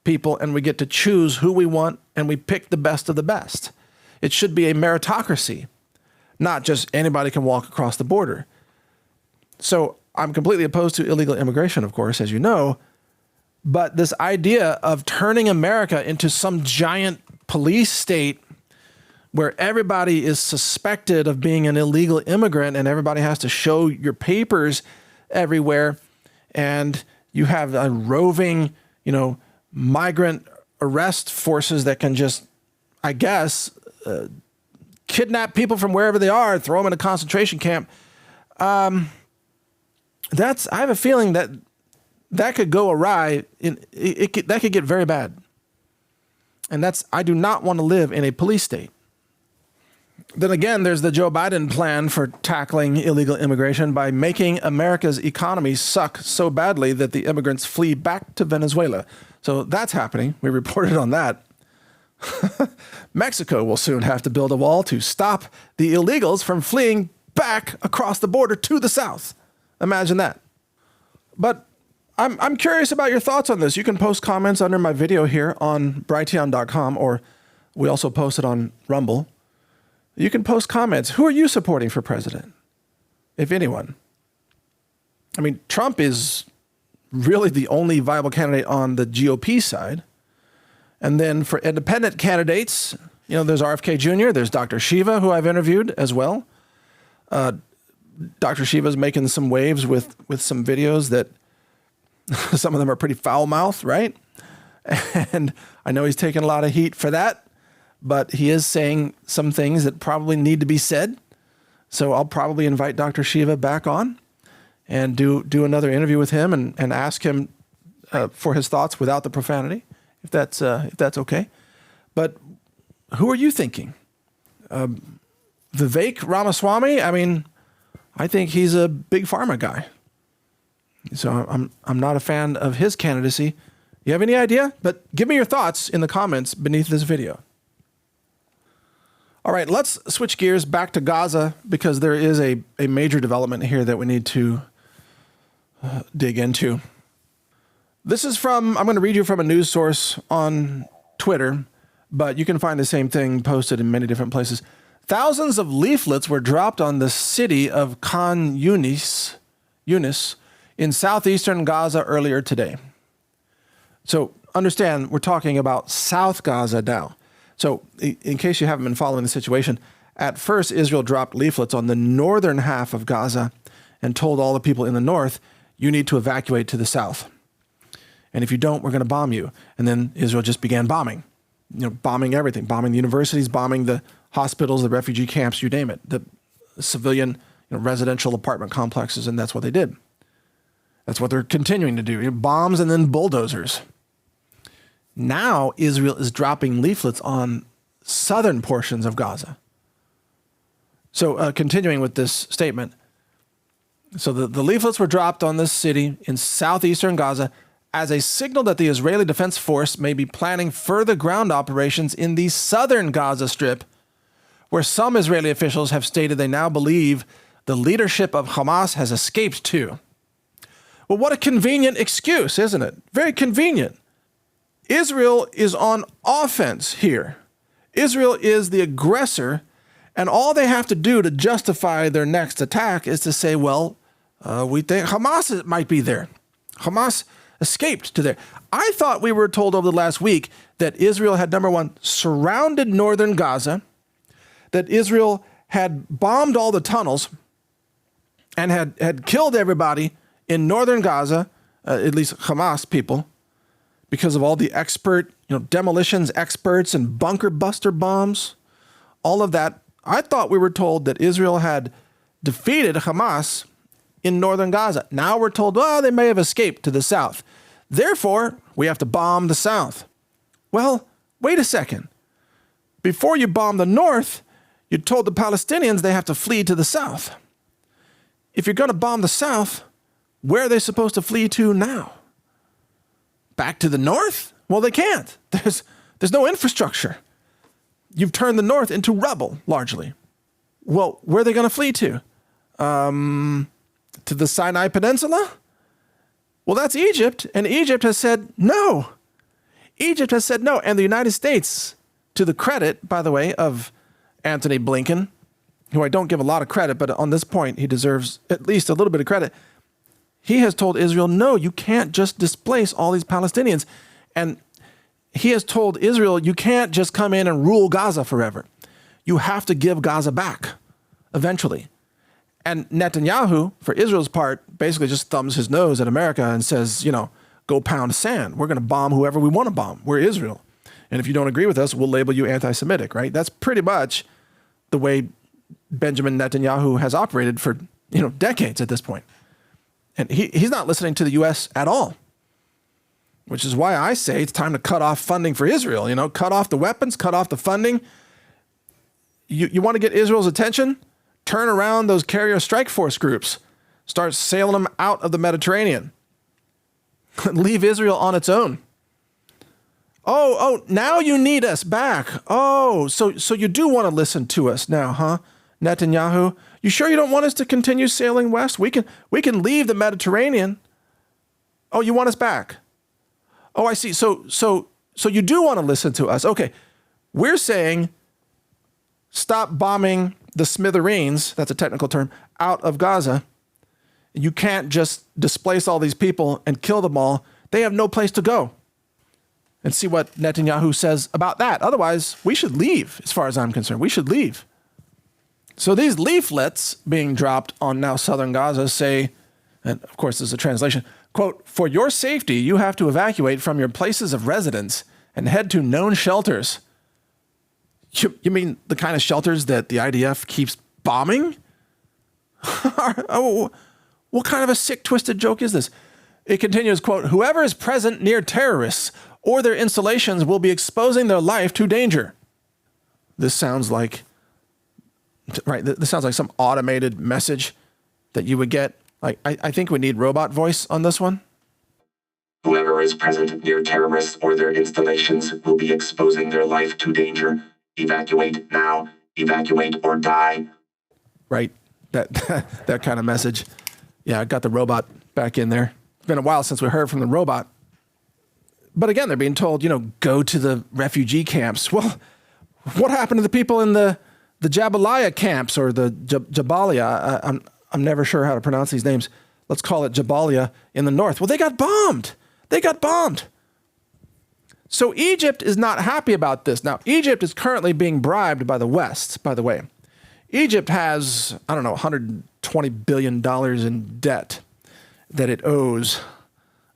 Speaker 1: people and we get to choose who we want and we pick the best of the best. It should be a meritocracy, not just anybody can walk across the border. So I'm completely opposed to illegal immigration, of course, as you know, but this idea of turning America into some giant police state where everybody is suspected of being an illegal immigrant and everybody has to show your papers everywhere, and you have a roving, migrant arrest forces that can just, I guess, kidnap people from wherever they are, throw them in a concentration camp. I have a feeling that that could go awry. That could get very bad. And I do not want to live in a police state. Then again, there's the Joe Biden plan for tackling illegal immigration by making America's economy suck so badly that the immigrants flee back to Venezuela. So that's happening. We reported on that. Mexico will soon have to build a wall to stop the illegals from fleeing back across the border to the south. Imagine that. But I'm curious about your thoughts on this. You can post comments under my video here on Brighteon.com, or we also post it on Rumble. You can post comments. Who are you supporting for president, if anyone? I mean, Trump is really the only viable candidate on the GOP side. And then for independent candidates, there's RFK Jr., there's Dr. Shiva, who I've interviewed as well. Dr. Shiva's making some waves with some videos that some of them are pretty foul-mouthed, right? And I know he's taking a lot of heat for that, but he is saying some things that probably need to be said. So I'll probably invite Dr. Shiva back on and do another interview with him and ask him for his thoughts without the profanity, if that's okay. But who are you thinking? Vivek Ramaswamy? I mean, I think he's a big pharma guy. So I'm not a fan of his candidacy. You have any idea? But give me your thoughts in the comments beneath this video. All right, let's switch gears back to Gaza, because there is a major development here that we need to dig into. This is I'm going to read you from a news source on Twitter, but you can find the same thing posted in many different places. Thousands of leaflets were dropped on the city of Khan Yunis in southeastern Gaza earlier today. So understand, we're talking about South Gaza now. So in case you haven't been following the situation, at first Israel dropped leaflets on the northern half of Gaza and told all the people in the north, you need to evacuate to the south. And if you don't, we're going to bomb you. And then Israel just began bombing, bombing everything, bombing the universities, bombing the hospitals, the refugee camps, you name it, the civilian residential apartment complexes, and that's what they did. That's what they're continuing to do, bombs and then bulldozers. Now Israel is dropping leaflets on southern portions of Gaza. So continuing with this statement. So the leaflets were dropped on this city in southeastern Gaza as a signal that the Israeli Defense Force may be planning further ground operations in the southern Gaza Strip, where some Israeli officials have stated they now believe the leadership of Hamas has escaped to. Well, what a convenient excuse, isn't it? Very convenient. Israel is on offense here. Israel is the aggressor, and all they have to do to justify their next attack is to say, well, we think Hamas might be there. Hamas escaped to there. I thought we were told over the last week that Israel had, number one, surrounded northern Gaza, that Israel had bombed all the tunnels and had killed everybody in northern Gaza, at least Hamas people, because of all the demolitions experts and bunker buster bombs, all of that. I thought we were told that Israel had defeated Hamas in northern Gaza. Now we're told, well, they may have escaped to the south. Therefore, we have to bomb the south. Well, wait a second. Before you bomb the north, you told the Palestinians they have to flee to the south. If you're going to bomb the south, where are they supposed to flee to now? Back to the north? Well, they can't. There's no infrastructure. You've turned the north into rubble, largely. Well, where are they going to flee to? To the Sinai Peninsula? Well, that's Egypt, and Egypt has said no. Egypt has said no, and the United States, to the credit, by the way, of Antony Blinken, who I don't give a lot of credit, but on this point, he deserves at least a little bit of credit. He has told Israel, no, you can't just displace all these Palestinians. And he has told Israel, you can't just come in and rule Gaza forever. You have to give Gaza back eventually. And Netanyahu, for Israel's part, basically just thumbs his nose at America and says, go pound sand. We're going to bomb whoever we want to bomb. We're Israel. And if you don't agree with us, we'll label you anti-Semitic, right? That's pretty much the way Benjamin Netanyahu has operated for, decades at this point. And he's not listening to the U.S. at all, which is why I say it's time to cut off funding for Israel. Cut off the weapons, cut off the funding. You want to get Israel's attention? Turn around those carrier strike force groups. Start sailing them out of the Mediterranean. Leave Israel on its own. Oh, now you need us back. Oh, so you do want to listen to us now, huh? Netanyahu, you sure you don't want us to continue sailing west? We can leave the Mediterranean. Oh, you want us back? Oh, I see. So you do want to listen to us. Okay. We're saying stop bombing the smithereens, that's a technical term, out of Gaza. You can't just displace all these people and kill them all. They have no place to go. And see what Netanyahu says about that. Otherwise, we should leave, as far as I'm concerned. We should leave. So these leaflets being dropped on now southern Gaza say, and of course this is a translation, quote, "For your safety, you have to evacuate from your places of residence and head to known shelters." You mean the kind of shelters that the IDF keeps bombing? Oh, what kind of a sick, twisted joke is this? It continues, quote, "Whoever is present near terrorists or their installations will be exposing their life to danger." This sounds like, right, this sounds like some automated message that you would get. Like, I think we need robot voice on this one.
Speaker 2: "Whoever is present near terrorists or their installations will be exposing their life to danger. Evacuate now, evacuate or die."
Speaker 1: Right, that kind of message. Yeah, I got the robot back in there. It's been a while since we heard from the robot. But again, they're being told, go to the refugee camps. Well, what happened to the people in the Jabalia camps or the Jabalia? I'm never sure how to pronounce these names. Let's call it Jabalia in the north. Well, they got bombed. So Egypt is not happy about this. Now, Egypt is currently being bribed by the West, by the way. Egypt has, $120 billion in debt that it owes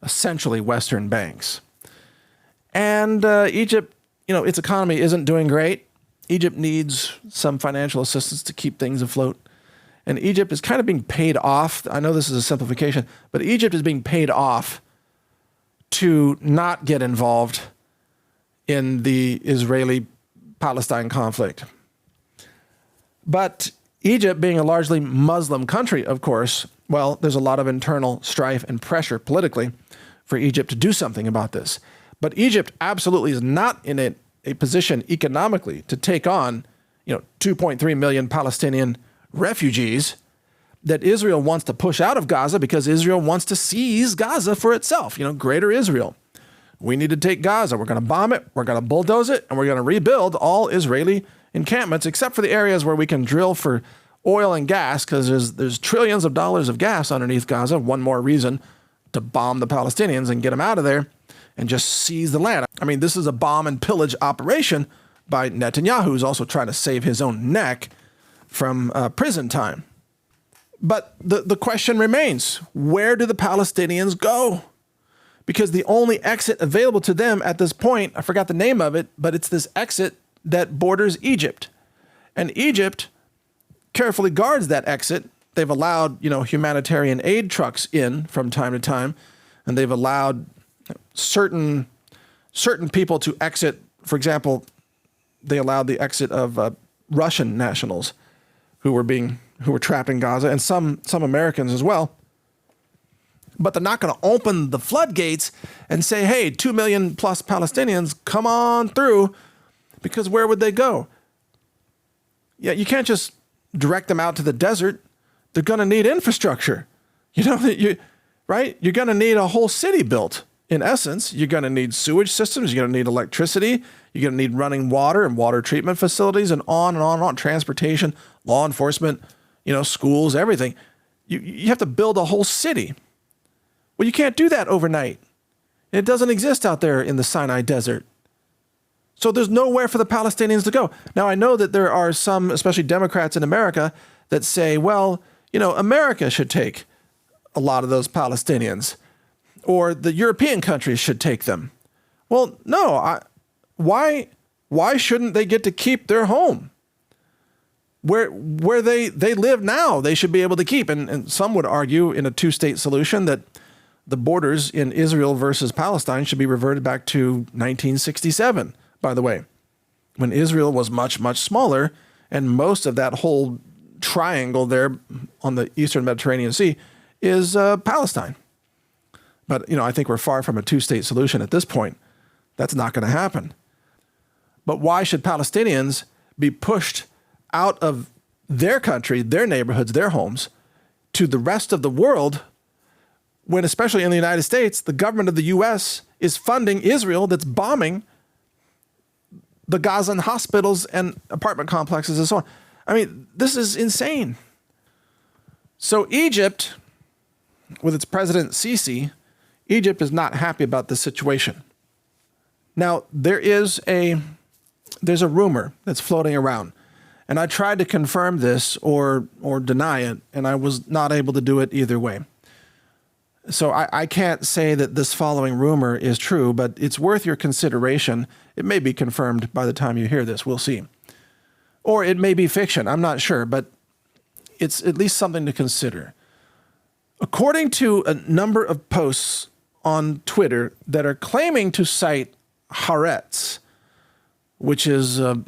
Speaker 1: essentially Western banks. And Egypt, its economy isn't doing great. Egypt needs some financial assistance to keep things afloat. And Egypt is kind of being paid off. I know this is a simplification, but Egypt is being paid off to not get involved in the Israeli-Palestine conflict. But Egypt, being a largely Muslim country, of course, well, there's a lot of internal strife and pressure politically for Egypt to do something about this. But Egypt absolutely is not in a position economically to take on, 2.3 million Palestinian refugees that Israel wants to push out of Gaza because Israel wants to seize Gaza for itself, greater Israel. We need to take Gaza. We're going to bomb it. We're going to bulldoze it. And we're going to rebuild all Israeli encampments, except for the areas where we can drill for oil and gas, because there's trillions of dollars of gas underneath Gaza. One more reason to bomb the Palestinians and get them out of there and just seize the land. I mean, this is a bomb and pillage operation by Netanyahu, who's also trying to save his own neck from prison time. But the question remains, where do the Palestinians go? Because the only exit available to them at this point, I forgot the name of it, but it's this exit that borders Egypt. And Egypt carefully guards that exit. They've allowed, humanitarian aid trucks in from time to time, and they've allowed certain people to exit. For example, they allowed the exit of Russian nationals who were trapped in Gaza, and some Americans as well. But they're not going to open the floodgates and say, hey, 2 million plus Palestinians, come on through, because where would they go? Yeah, you can't just direct them out to the desert. They're going to need infrastructure. Right? You're going to need a whole city built. In essence, you're going to need sewage systems. You're going to need electricity. You're going to need running water and water treatment facilities and on and on and on. Transportation, law enforcement, schools, everything. You have to build a whole city. Well, you can't do that overnight. It doesn't exist out there in the Sinai Desert. So there's nowhere for the Palestinians to go. Now, I know that there are some, especially Democrats in America, that say, well, America should take a lot of those Palestinians, or the European countries should take them. Well, no. Why shouldn't they get to keep their home? where they live now, they should be able to keep. And some would argue in a two-state solution that the borders in Israel versus Palestine should be reverted back to 1967, by the way, when Israel was much, much smaller, and most of that whole triangle there on the eastern Mediterranean Sea is Palestine. But, I think we're far from a two-state solution at this point. That's not going to happen. But why should Palestinians be pushed out of their country, their neighborhoods, their homes, to the rest of the world when, especially in the United States, the government of the U.S. is funding Israel that's bombing the Gazan hospitals and apartment complexes and so on? I mean, this is insane. So Egypt, with its president Sisi, Egypt is not happy about this situation. Now, there's a rumor that's floating around, and I tried to confirm this or deny it, and I was not able to do it either way. So I can't say that this following rumor is true, but it's worth your consideration. It may be confirmed by the time you hear this. We'll see. Or it may be fiction. I'm not sure, but it's at least something to consider. According to a number of posts on Twitter that are claiming to cite Haaretz, which is a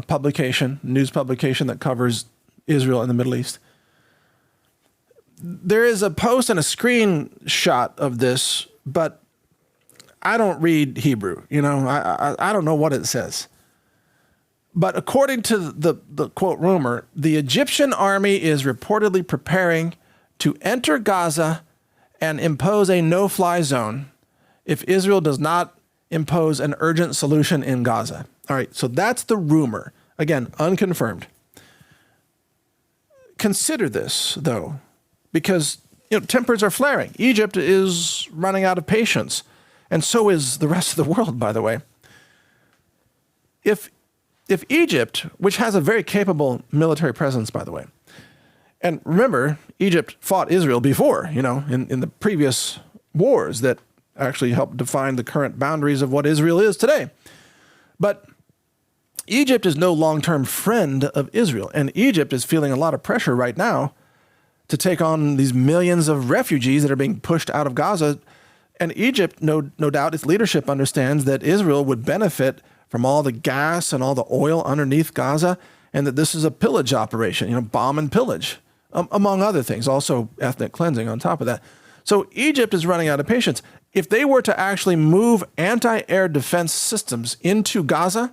Speaker 1: publication, news publication that covers Israel and the Middle East. There is a post and a screenshot of this, but I don't read Hebrew. I don't know what it says. But according to the quote rumor, the Egyptian army is reportedly preparing to enter Gaza and impose a no-fly zone if Israel does not impose an urgent solution in Gaza. All right, so that's the rumor. Again, unconfirmed. Consider this, though, because tempers are flaring. Egypt is running out of patience, and so is the rest of the world, by the way. If Egypt, which has a very capable military presence, by the way, and remember, Egypt fought Israel before, in the previous wars that actually helped define the current boundaries of what Israel is today. But Egypt is no long-term friend of Israel, and Egypt is feeling a lot of pressure right now to take on these millions of refugees that are being pushed out of Gaza. And Egypt, no doubt, its leadership understands that Israel would benefit from all the gas and all the oil underneath Gaza, and that this is a pillage operation, bomb and pillage, among other things, also ethnic cleansing on top of that. So Egypt is running out of patience. If they were to actually move anti-air defense systems into Gaza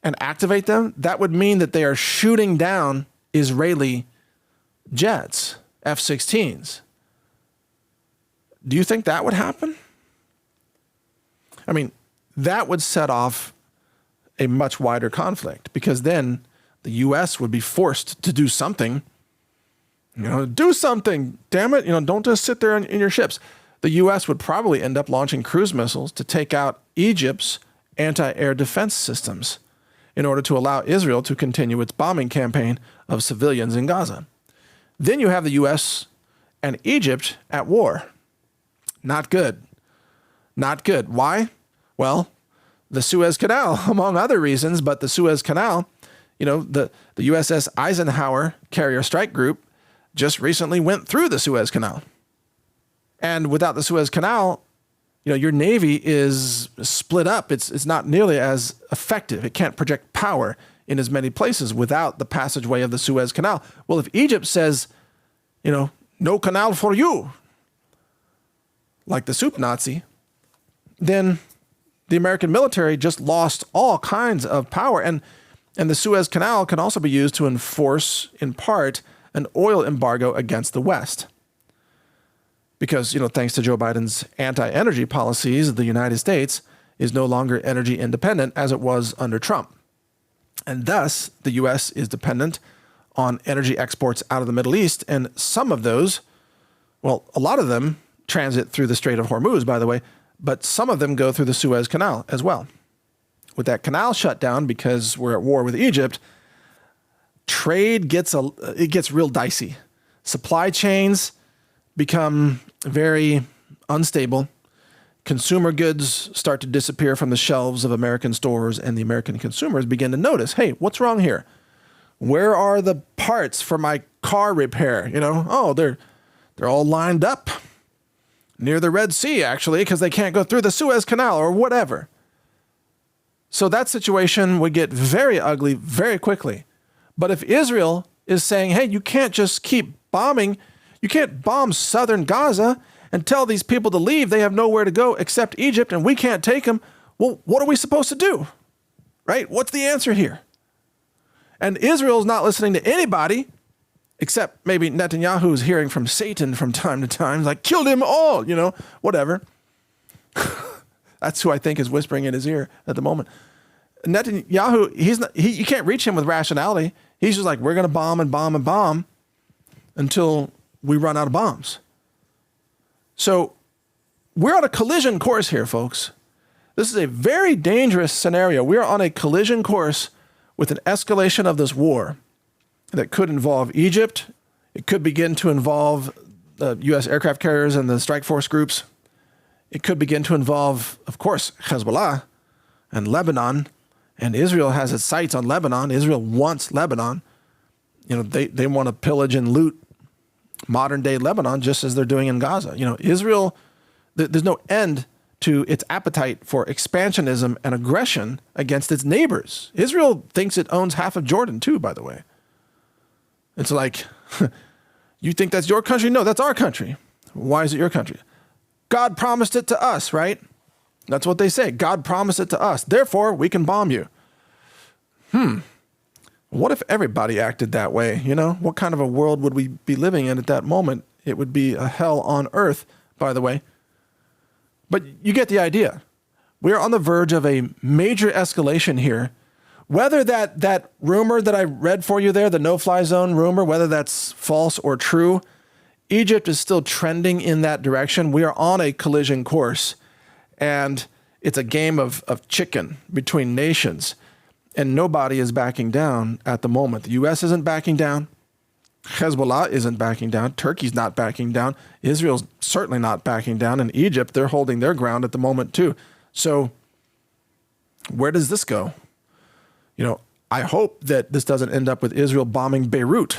Speaker 1: and activate them, that would mean that they are shooting down Israeli jets, F-16s. Do you think that would happen? I mean, that would set off a much wider conflict, because then the U.S. would be forced to do something. Do something, damn it. Don't just sit there in your ships. The U.S. would probably end up launching cruise missiles to take out Egypt's anti-air defense systems in order to allow Israel to continue its bombing campaign of civilians in Gaza. Then you have the U.S. and Egypt at war. Not good. Not good. Why? Well, the Suez Canal, among other reasons, but the Suez Canal, the USS Eisenhower carrier strike group just recently went through the Suez Canal. And without the Suez Canal, your Navy is split up. It's not nearly as effective. It can't project power in as many places without the passageway of the Suez Canal. Well, if Egypt says, no canal for you, like the soup Nazi, then the American military just lost all kinds of power. And the Suez Canal can also be used to enforce, in part, an oil embargo against the West. Because, thanks to Joe Biden's anti-energy policies, the United States is no longer energy independent as it was under Trump. And thus, the U.S. is dependent on energy exports out of the Middle East. And some of those, well, a lot of them transit through the Strait of Hormuz, by the way, but some of them go through the Suez Canal as well. With that canal shut down because we're at war with Egypt, trade gets real dicey. Supply chains become very unstable. Consumer goods start to disappear from the shelves of American stores, and the American consumers begin to notice, hey, what's wrong here? Where are the parts for my car repair? You know, oh, they're all lined up near the Red Sea, actually, because they can't go through the Suez Canal or whatever. So that situation would get very ugly very quickly. But if Israel is saying, hey, you can't just keep bombing, you can't bomb southern Gaza and tell these people to leave, they have nowhere to go except Egypt and we can't take them, well, what are we supposed to do? Right? What's the answer here? And Israel's not listening to anybody except maybe Netanyahu's hearing from Satan from time to time, like, kill them all, you know, whatever. That's who I think is whispering in his ear at the moment. Netanyahu, you can't reach him with rationality. He's just like, we're going to bomb and bomb and bomb until we run out of bombs. So we're on a collision course here, folks. This is a very dangerous scenario. We are on a collision course with an escalation of this war that could involve Egypt. It could begin to involve the U.S. aircraft carriers and the strike force groups. It could begin to involve, of course, Hezbollah and Lebanon. And Israel has its sights on Lebanon. Israel wants Lebanon. You know, they want to pillage and loot modern day Lebanon just as they're doing in Gaza. You know, Israel, there's no end to its appetite for expansionism and aggression against its neighbors. Israel thinks it owns half of Jordan too, by the way. It's like, you think that's your country? No, that's our country. Why is it your country? God promised it to us, right? That's what they say. God promised it to us. Therefore, we can bomb you. What if everybody acted that way? You know, what kind of a world would we be living in at that moment? It would be a hell on earth, by the way. But you get the idea. We're on the verge of a major escalation here. Whether that rumor that I read for you there, the no-fly zone rumor, whether that's false or true, Egypt is still trending in that direction. We are on a collision course, and it's a game of chicken between nations, and nobody is backing down at the moment. The U.S. isn't backing down. Hezbollah isn't backing down. Turkey's not backing down. Israel's certainly not backing down. And Egypt, they're holding their ground at the moment too. So where does this go? You know, I hope that this doesn't end up with Israel bombing Beirut,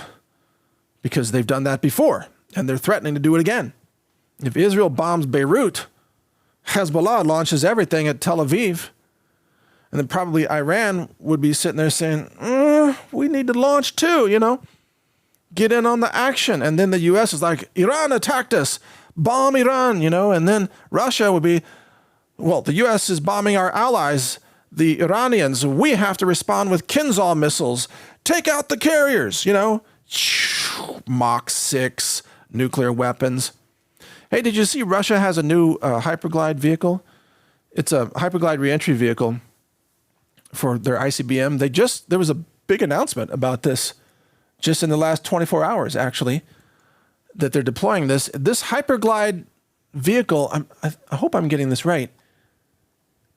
Speaker 1: because they've done that before and they're threatening to do it again. If Israel bombs Beirut, Hezbollah launches everything at Tel Aviv, and then probably Iran would be sitting there saying, we need to launch too, you know, get in on the action. And then the U.S. is like, Iran attacked us, bomb Iran, you know, and then Russia would be, well, the U.S. is bombing our allies, the Iranians. We have to respond with Kinzhal missiles. Take out the carriers, you know, Mach 6 nuclear weapons. Hey, did you see Russia has a new hyperglide vehicle? It's a hyperglide reentry vehicle for their ICBM. There was a big announcement about this just in the last 24 hours, actually, that they're deploying this. This hyperglide vehicle, I hope I'm getting this right,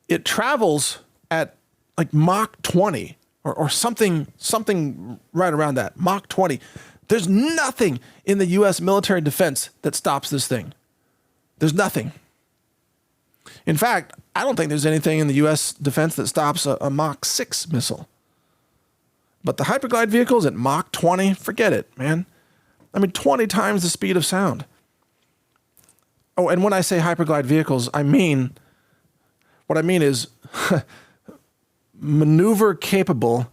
Speaker 1: it travels at like Mach 20 or something right around that, Mach 20. There's nothing in the U.S. military defense that stops this thing. There's nothing. In fact, I don't think there's anything in the U.S. defense that stops a Mach 6 missile. But the hyperglide vehicles at Mach 20, forget it, man. I mean, 20 times the speed of sound. Oh, and when I say hyperglide vehicles, what I mean is maneuver-capable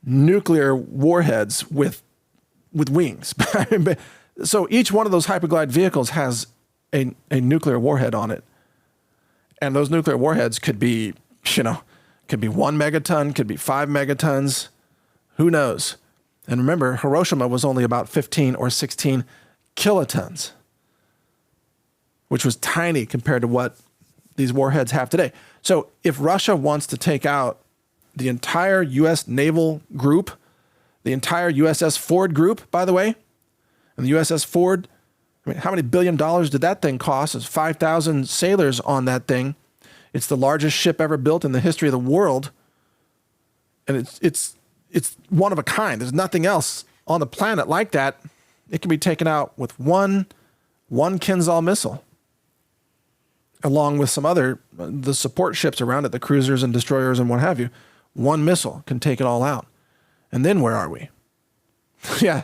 Speaker 1: nuclear warheads with wings. So each one of those hyperglide vehicles has a nuclear warhead on it. And those nuclear warheads could be, could be 1 megaton, could be 5 megatons. Who knows? And remember, Hiroshima was only about 15 or 16 kilotons, which was tiny compared to what these warheads have today. So if Russia wants to take out the entire U.S. naval group, the entire USS Ford group, by the way, and the USS Ford, I mean, how many $1 billion did that thing cost? There's 5,000 sailors on that thing. It's the largest ship ever built in the history of the world. And it's one of a kind. There's nothing else on the planet like that. It can be taken out with one Kinzhal missile, along with some other, the support ships around it, the cruisers and destroyers and what have you. One missile can take it all out. And then where are we? Yeah,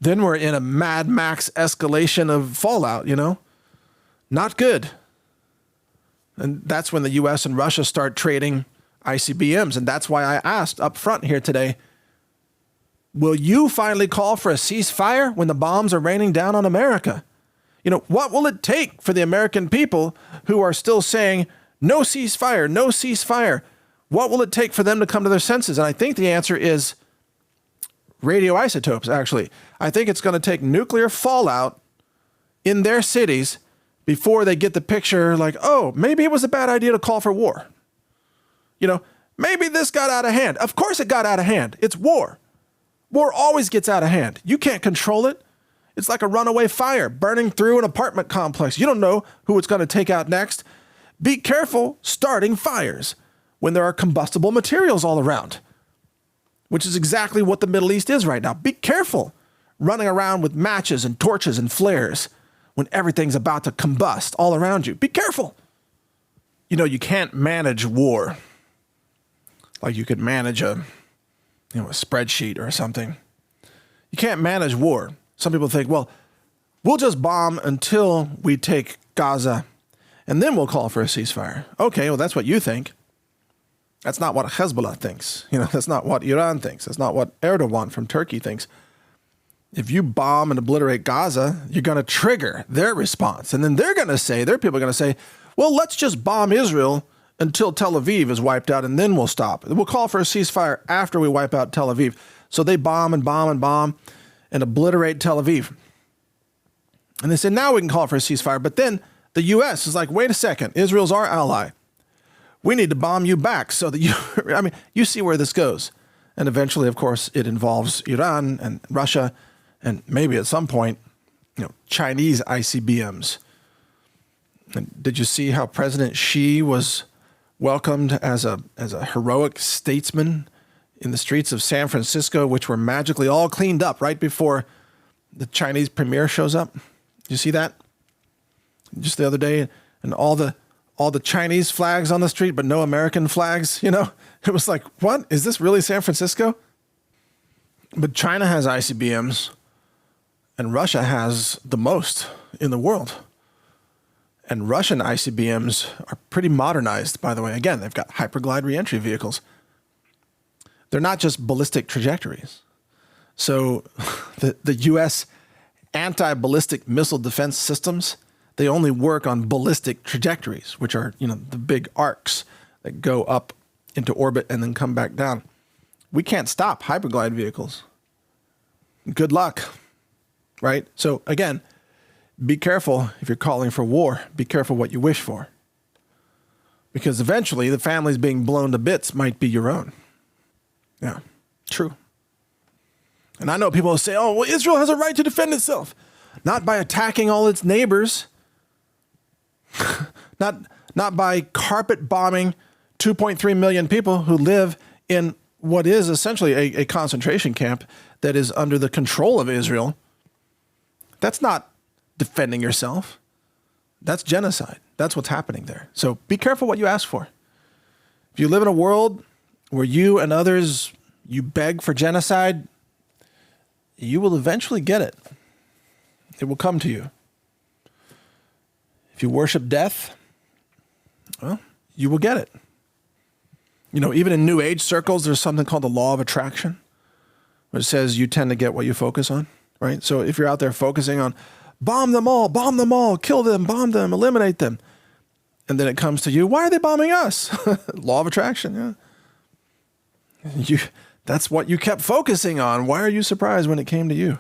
Speaker 1: then we're in a Mad Max escalation of fallout, Not good. And that's when the U.S. and Russia start trading ICBMs. And that's why I asked up front here today, will you finally call for a ceasefire when the bombs are raining down on America? What will it take for the American people who are still saying, no ceasefire, no ceasefire? What will it take for them to come to their senses? And I think the answer is radioisotopes, actually. I think it's going to take nuclear fallout in their cities before they get the picture like, oh, maybe it was a bad idea to call for war. Maybe this got out of hand. Of course it got out of hand. It's war. War always gets out of hand. You can't control it. It's like a runaway fire burning through an apartment complex. You don't know who it's going to take out next. Be careful starting fires when there are combustible materials all around, which is exactly what the Middle East is right now. Be careful running around with matches and torches and flares when everything's about to combust all around you. Be careful. You can't manage war like you could manage a spreadsheet or something. You can't manage war. Some people think, well, we'll just bomb until we take Gaza, and then we'll call for a ceasefire. Okay, well, that's what you think. That's not what Hezbollah thinks. That's not what Iran thinks. That's not what Erdogan from Turkey thinks. If you bomb and obliterate Gaza, you're going to trigger their response. And then their people are going to say, well, let's just bomb Israel until Tel Aviv is wiped out, and then we'll stop. We'll call for a ceasefire after we wipe out Tel Aviv. So they bomb and bomb and bomb and obliterate Tel Aviv. And they said, now we can call for a ceasefire. But then the U.S. is like, wait a second, Israel's our ally. We need to bomb you back. So that you see where this goes. And eventually, of course, it involves Iran and Russia and maybe at some point, Chinese ICBMs. And did you see how President Xi was welcomed as a heroic statesman in the streets of San Francisco, which were magically all cleaned up right before the Chinese premier shows up? Did you see that? Just the other day, and all the Chinese flags on the street, but no American flags, It was like, what? Is this really San Francisco? But China has ICBMs, and Russia has the most in the world. And Russian ICBMs are pretty modernized, by the way. Again, they've got hyperglide reentry vehicles. They're not just ballistic trajectories. So the U.S. anti-ballistic missile defense systems, they only work on ballistic trajectories, which are, the big arcs that go up into orbit and then come back down. We can't stop hyperglide vehicles. Good luck, right? So again, be careful if you're calling for war. Be careful what you wish for. Because eventually the families being blown to bits might be your own. Yeah, true. And I know people will say, oh, well, Israel has a right to defend itself. Not by attacking all its neighbors. not by carpet bombing 2.3 million people who live in what is essentially a concentration camp that is under the control of Israel. That's not defending yourself. That's genocide. That's what's happening there. So be careful what you ask for. If you live in a world where you and others, you beg for genocide, you will eventually get it. It will come to you. If you worship death, well, you will get it. Even in New Age circles, there's something called the law of attraction, which says you tend to get what you focus on, right? So if you're out there focusing on bomb them all, kill them, bomb them, eliminate them, and then it comes to you, why are they bombing us? Law of attraction, yeah. That's what you kept focusing on. Why are you surprised when it came to you?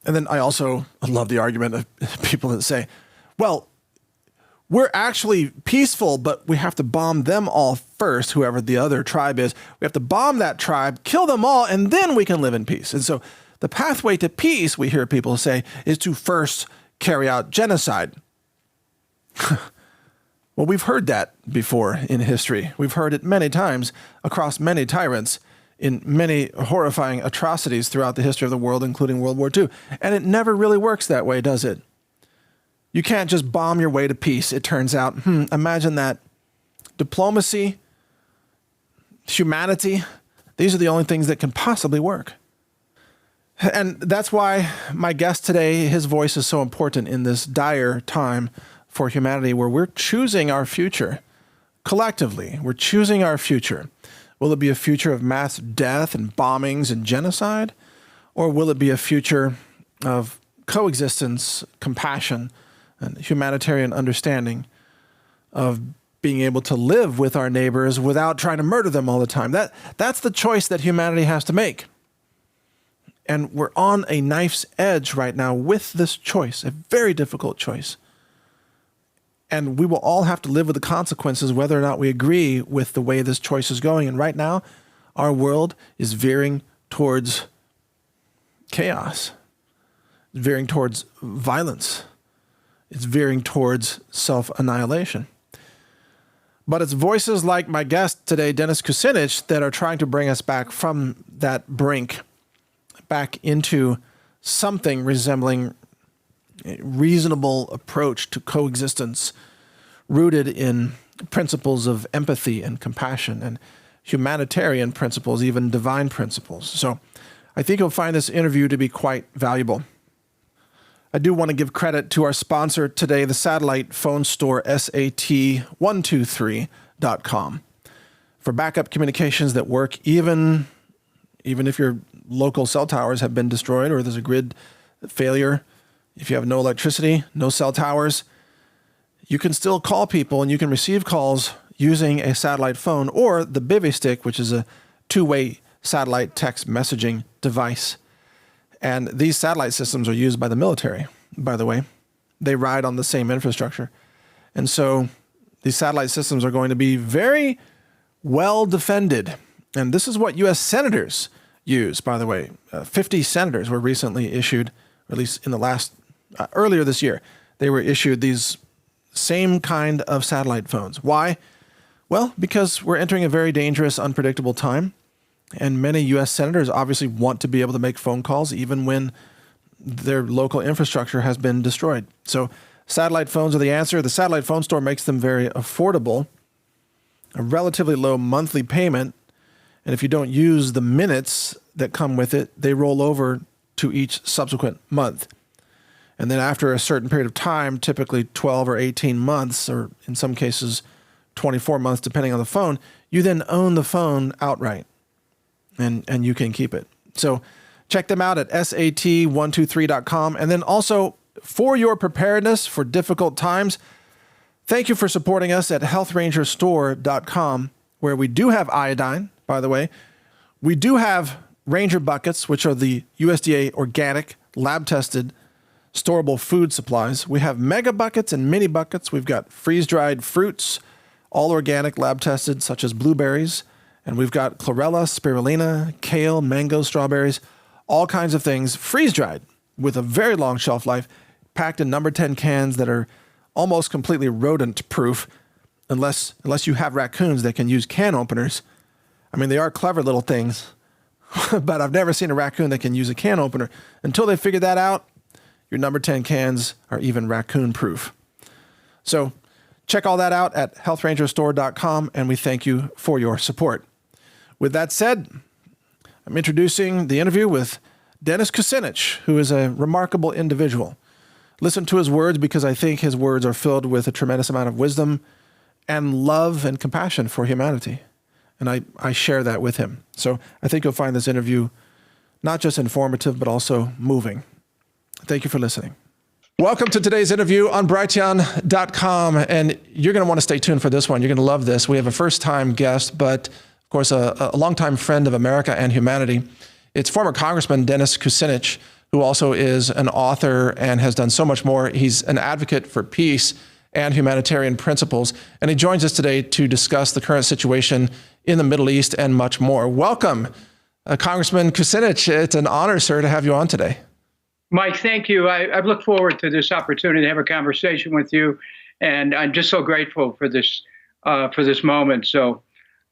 Speaker 1: And then I love the argument of people that say, well, we're actually peaceful, but we have to bomb them all first, whoever the other tribe is. We have to bomb that tribe, kill them all, and then we can live in peace. And so the pathway to peace, we hear people say, is to first carry out genocide. Well, we've heard that before in history. We've heard it many times across many tyrants in many horrifying atrocities throughout the history of the world, including World War II. And it never really works that way, does it? You can't just bomb your way to peace, it turns out. Imagine that. Diplomacy, humanity, These are the only things that can possibly work. And that's why my guest today, his voice is so important in this dire time for humanity where we're choosing our future. Collectively, we're choosing our future. Will it be a future of mass death and bombings and genocide? Or will it be a future of coexistence, compassion, and humanitarian understanding of being able to live with our neighbors without trying to murder them all the time? That's the choice that humanity has to make. And we're on a knife's edge right now with this choice, a very difficult choice. And we will all have to live with the consequences whether or not we agree with the way this choice is going. And right now, our world is veering towards chaos, veering towards violence. It's veering towards self-annihilation. But it's voices like my guest today, Dennis Kucinich, that are trying to bring us back from that brink, back into something resembling a reasonable approach to coexistence rooted in principles of empathy and compassion and humanitarian principles, even divine principles. So I think you'll find this interview to be quite valuable. I do want to give credit to our sponsor today, the satellite phone store, SAT123.com, for backup communications that work even if your local cell towers have been destroyed or there's a grid failure. If you have no electricity, no cell towers, you can still call people and you can receive calls using a satellite phone or the Bivy stick, which is a two-way satellite text messaging device. And these satellite systems are used by the military, by the way. They ride on the same infrastructure. And so these satellite systems are going to be very well defended. And this is what U.S. senators use, by the way. 50 senators were recently issued, or at least in the last, earlier this year, they were issued these same kind of satellite phones. Why? Well, because we're entering a very dangerous, unpredictable time. And many U.S. senators obviously want to be able to make phone calls even when their local infrastructure has been destroyed. So satellite phones are the answer. The satellite phone store makes them very affordable, a relatively low monthly payment. And if you don't use the minutes that come with it, they roll over to each subsequent month. And then after a certain period of time, typically 12 or 18 months, or in some cases 24 months, depending on the phone, you then own the phone outright. And you can keep it. So check them out at SAT123.com. And then also, for your preparedness for difficult times, thank you for supporting us at healthrangerstore.com, where we do have iodine, by the way. We do have Ranger buckets, which are the USDA organic, lab-tested, storable food supplies. We have mega buckets and mini buckets. We've got freeze-dried fruits, all organic, lab-tested, such as blueberries. And we've got chlorella, spirulina, kale, mango, strawberries, all kinds of things freeze-dried with a very long shelf life, packed in number 10 cans that are almost completely rodent-proof, unless you have raccoons that can use can openers. I mean, they are clever little things, but I've never seen a raccoon that can use a can opener. Until they figure that out, your number 10 cans are even raccoon-proof. So check all that out at healthrangerstore.com, and we thank you for your support. With that said, I'm introducing the interview with Dennis Kucinich, who is a remarkable individual. Listen to his words because I think his words are filled with a tremendous amount of wisdom and love and compassion for humanity. And I share that with him. So I think you'll find this interview not just informative, but also moving. Thank you for listening. Welcome to today's interview on Brighteon.com. And you're going to want to stay tuned for this one. You're going to love this. We have a first-time guest, but of course, a longtime friend of America and humanity. It's former Congressman Dennis Kucinich, who also is an author and has done so much more. He's an advocate for peace and humanitarian principles. And he joins us today to discuss the current situation in the Middle East and much more. Welcome, Congressman Kucinich. It's an honor, sir, to have you on today.
Speaker 3: Mike, thank you. I've looked forward to this opportunity to have a conversation with you, and I'm just so grateful for this moment. So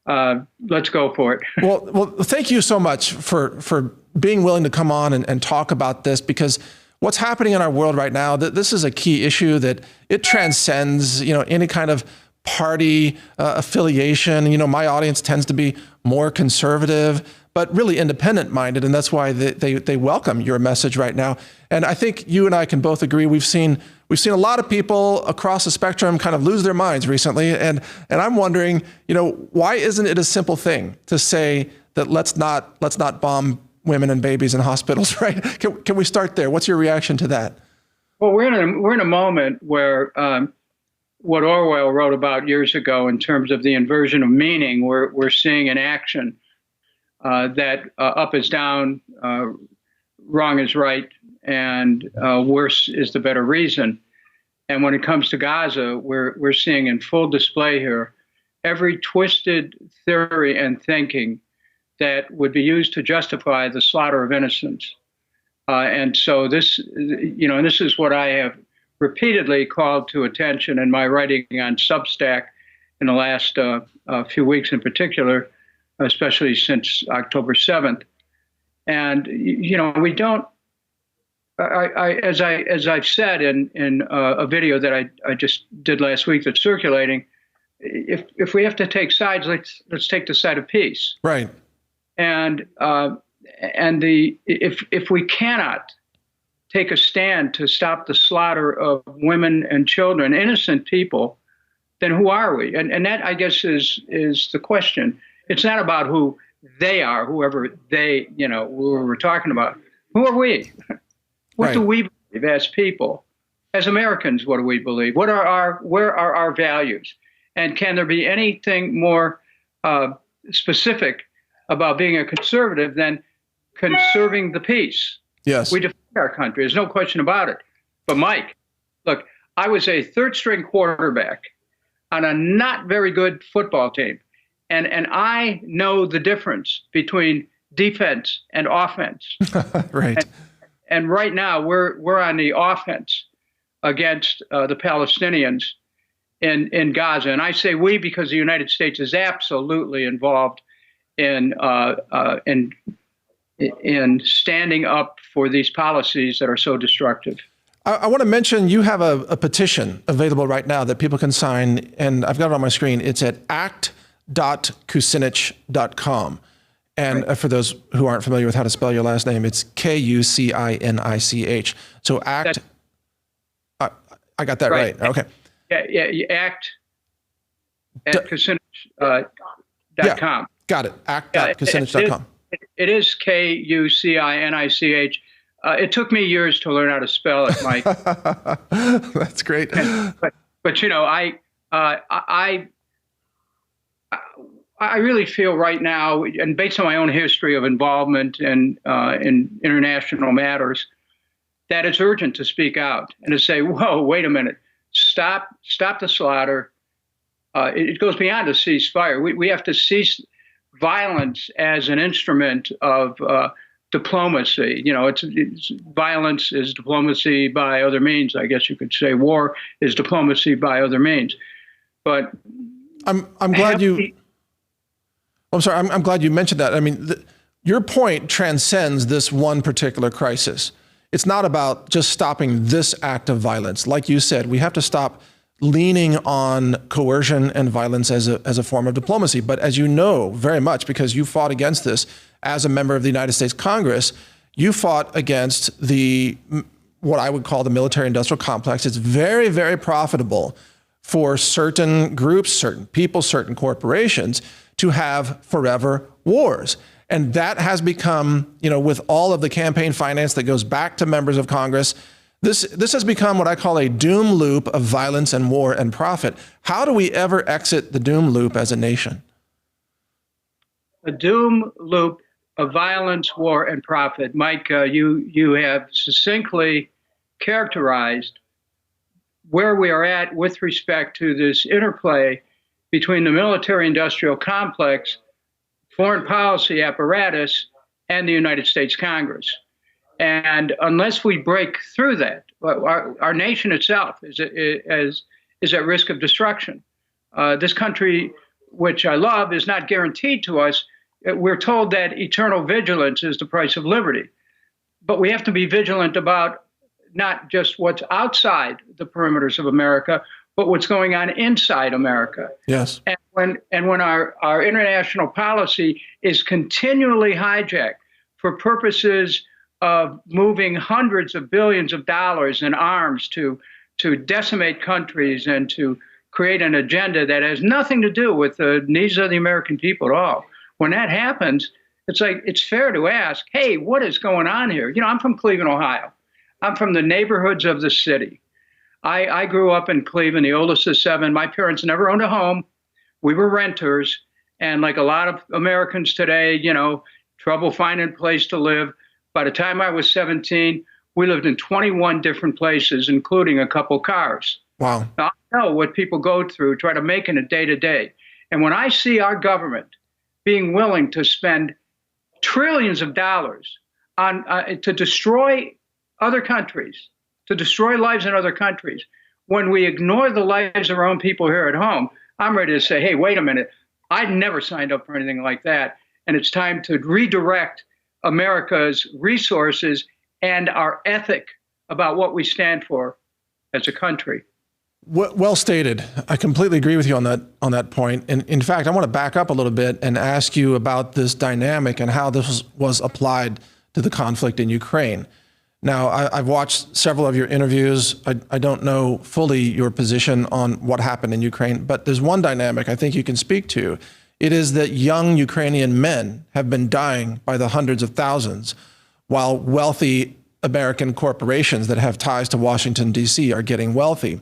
Speaker 3: let's go for it.
Speaker 1: Well, thank you so much for being willing to come on and talk about this, because what's happening in our world right now, this is a key issue that it transcends, any kind of party affiliation. My audience tends to be more conservative, but really independent-minded, and that's why they welcome your message right now. And I think you and I can both agree we've seen a lot of people across the spectrum kind of lose their minds recently, and I'm wondering, why isn't it a simple thing to say that let's not bomb women and babies in hospitals, right? Can we start there? What's your reaction to that?
Speaker 3: Well, we're in a moment where what Orwell wrote about years ago in terms of the inversion of meaning, we're seeing in action that up is down, wrong is right, and worse is the better reason. And when it comes to Gaza, we're seeing in full display here every twisted theory and thinking that would be used to justify the slaughter of innocents. And so this is what I have repeatedly called to attention in my writing on Substack in the last few weeks in particular, especially since October 7th. And, we don't, as I've said in a video that I just did last week that's circulating, if we have to take sides, let's take the side of peace.
Speaker 1: Right.
Speaker 3: And if we cannot take a stand to stop the slaughter of women and children, innocent people, then who are we? And that, I guess, is the question. It's not about who they are, whoever they, who we're talking about. Who are we? What do we believe as people? As Americans, what do we believe? Where are our values? And can there be anything more specific about being a conservative than conserving the peace?
Speaker 1: Yes.
Speaker 3: We defend our country. There's no question about it. But Mike, look, I was a third-string quarterback on a not very good football team. And I know the difference between defense and offense.
Speaker 1: Right.
Speaker 3: And right now we're on the offense against the Palestinians in Gaza. And I say we because the United States is absolutely involved in standing up for these policies that are so destructive.
Speaker 1: I want to mention you have a petition available right now that people can sign, and I've got it on my screen. It's at act.kucinich.com. And right. For those who aren't familiar with how to spell your last name, it's Kucinich. So act. I got that right. Okay.
Speaker 3: Yeah. Act at Kucinich.com.
Speaker 1: Yeah, got it. Act.kucinich.com.
Speaker 3: It is Kucinich. It took me years to learn how to spell it, Mike.
Speaker 1: That's great.
Speaker 3: But I really feel right now, and based on my own history of involvement in international matters, that it's urgent to speak out and to say, whoa, wait a minute, stop the slaughter. It goes beyond a ceasefire. We have to cease violence as an instrument of diplomacy. It's violence is diplomacy by other means. I guess you could say war is diplomacy by other means. But
Speaker 1: I'm glad you. I'm sorry. I'm glad you mentioned that. I mean, your point transcends this one particular crisis. It's not about just stopping this act of violence. Like you said, we have to stop leaning on coercion and violence as a form of diplomacy. But as you know very much, because you fought against this as a member of the United States Congress, you fought against what I would call the military-industrial complex. It's very, very profitable for certain groups, certain people, certain corporations to have forever wars. And that has become, with all of the campaign finance that goes back to members of Congress, this has become what I call a doom loop of violence and war and profit. How do we ever exit the doom loop as a nation?
Speaker 3: A doom loop of violence, war, and profit. Mike, you have succinctly characterized where we are at with respect to this interplay between the military-industrial complex, foreign policy apparatus, and the United States Congress. And unless we break through that, our nation itself is at risk of destruction. This country, which I love, is not guaranteed to us. We're told that eternal vigilance is the price of liberty. But we have to be vigilant about not just what's outside the perimeters of America, but what's going on inside America.
Speaker 1: Yes.
Speaker 3: And when our international policy is continually hijacked for purposes of moving hundreds of billions of dollars in arms to decimate countries and to create an agenda that has nothing to do with the needs of the American people at all. When that happens, it's like, it's fair to ask, hey, what is going on here? You know, I'm from Cleveland, Ohio. I'm from the neighborhoods of the city. I grew up in Cleveland, the oldest of seven. My parents never owned a home. We were renters. And like a lot of Americans today, you know, trouble finding a place to live. By the time I was 17, we lived in 21 different places, including a couple cars.
Speaker 1: Wow.
Speaker 3: Now, I know what people go through, try to make in a day-to-day. And when I see our government being willing to spend trillions of dollars on to destroy other countries, to destroy lives in other countries, when we ignore the lives of our own people here at home, I'm ready to say, hey, wait a minute. I'd never signed up for anything like that. And it's time to redirect America's resources and our ethic about what we stand for as a country.
Speaker 1: Well stated. I completely agree with you on that point. And in fact, I want to back up a little bit and ask you about this dynamic and how this was applied to the conflict in Ukraine. Now, I've watched several of your interviews. I don't know fully your position on what happened in Ukraine, but there's one dynamic I think you can speak to. It is that young Ukrainian men have been dying by the hundreds of thousands, while wealthy American corporations that have ties to Washington, D.C. are getting wealthy.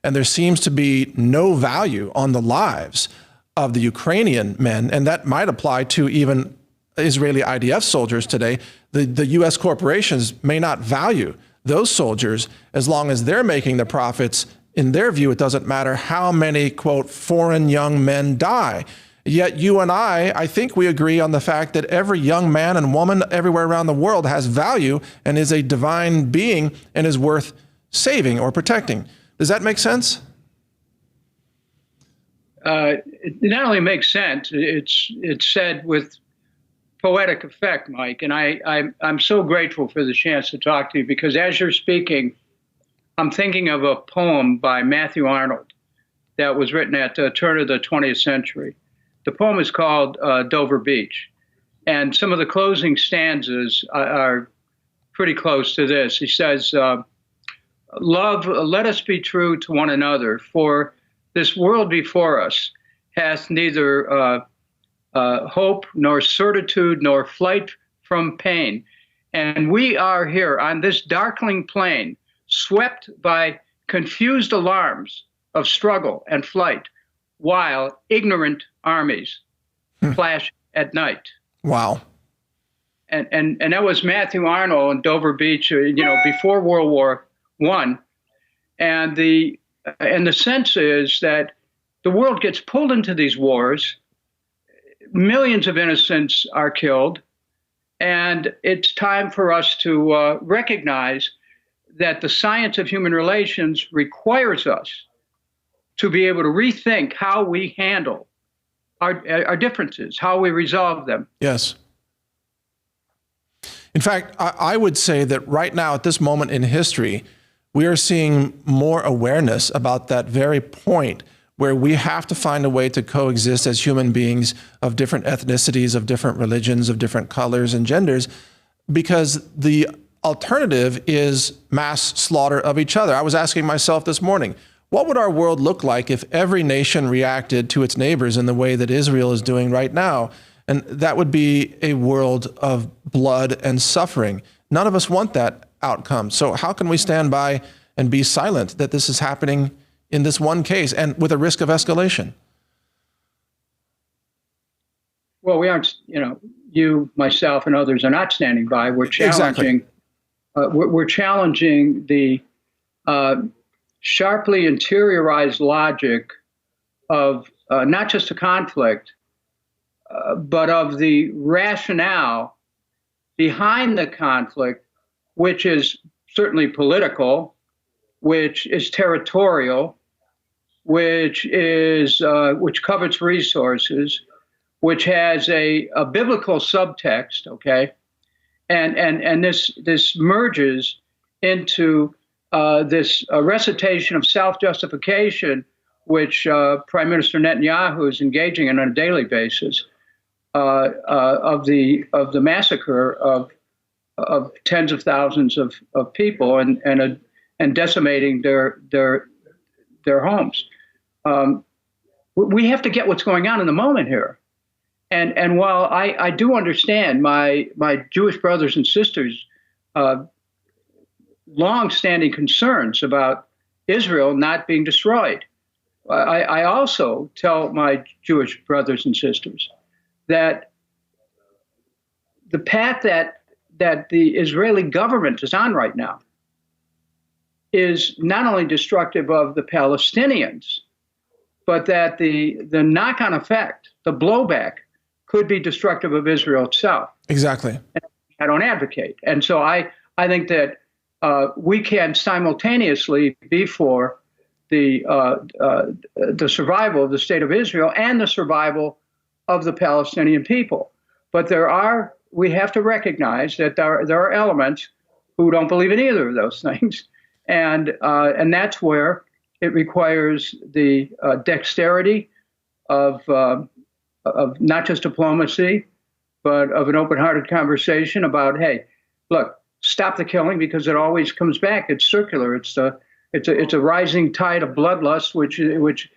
Speaker 1: And there seems to be no value on the lives of the Ukrainian men, and that might apply to even Israeli IDF soldiers today. The U.S. corporations may not value those soldiers as long as they're making the profits. In their view, it doesn't matter how many, quote, foreign young men die. Yet you and I think we agree on the fact that every young man and woman everywhere around the world has value and is a divine being and is worth saving or protecting. Does that make sense?
Speaker 3: It not only makes sense, it's said with poetic effect, Mike. And I'm so grateful for the chance to talk to you, because as you're speaking, I'm thinking of a poem by Matthew Arnold that was written at the turn of the 20th century. The poem is called Dover Beach. And some of the closing stanzas are pretty close to this. He says, love, let us be true to one another, for this world before us hath neither hope, nor certitude, nor flight from pain. And we are here on this darkling plain, swept by confused alarms of struggle and flight, while ignorant armies flash at night.
Speaker 1: Wow.
Speaker 3: And that was Matthew Arnold in Dover Beach, before World War I. And the sense is that the world gets pulled into these wars. Millions of innocents are killed. And it's time for us to recognize that the science of human relations requires us to be able to rethink how we handle our differences, how we resolve them.
Speaker 1: Yes. In fact, I would say that right now, at this moment in history, we are seeing more awareness about that very point where we have to find a way to coexist as human beings of different ethnicities, of different religions, of different colors and genders, because the alternative is mass slaughter of each other. I was asking myself this morning, what would our world look like if every nation reacted to its neighbors in the way that Israel is doing right now? And that would be a world of blood and suffering. None of us want that outcome. So how can we stand by and be silent that this is happening in this one case and with a risk of escalation?
Speaker 3: Well, we aren't, you, myself, and others are not standing by. We're challenging, we're challenging the sharply interiorized logic of not just a conflict, but of the rationale behind the conflict, which is certainly political, which is territorial, which covers resources, which has a biblical subtext, okay, and this merges into this recitation of self-justification, which Prime Minister Netanyahu is engaging in on a daily basis, of the massacre of tens of thousands of people and decimating their homes. We have to get what's going on in the moment here. And while I do understand my Jewish brothers and sisters' long-standing concerns about Israel not being destroyed, I also tell my Jewish brothers and sisters that the path that the Israeli government is on right now is not only destructive of the Palestinians, but that the knock-on effect, the blowback, could be destructive of Israel itself.
Speaker 1: Exactly.
Speaker 3: I don't advocate. And so I think that we can simultaneously be for the survival of the state of Israel and the survival of the Palestinian people. But we have to recognize that there are elements who don't believe in either of those things. And that's where it requires the dexterity of not just diplomacy, but of an open-hearted conversation about, hey, look, stop the killing, because it always comes back. It's circular. It's a rising tide of bloodlust, which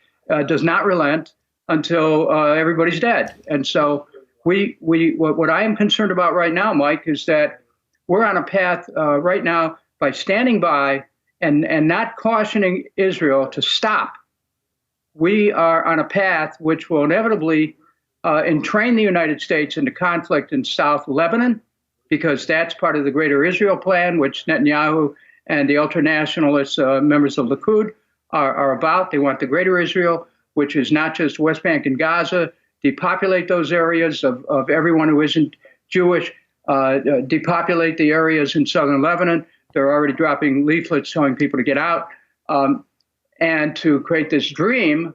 Speaker 3: does not relent until everybody's dead. And so what I am concerned about right now, Mike, is that we're on a path right now by standing by and not cautioning Israel to stop. We are on a path which will inevitably entrain the United States into conflict in South Lebanon, because that's part of the Greater Israel Plan, which Netanyahu and the ultra-nationalist members of Likud are about. They want the Greater Israel, which is not just West Bank and Gaza, depopulate those areas of everyone who isn't Jewish, depopulate the areas in southern Lebanon. They're already dropping leaflets telling people to get out, and to create this dream.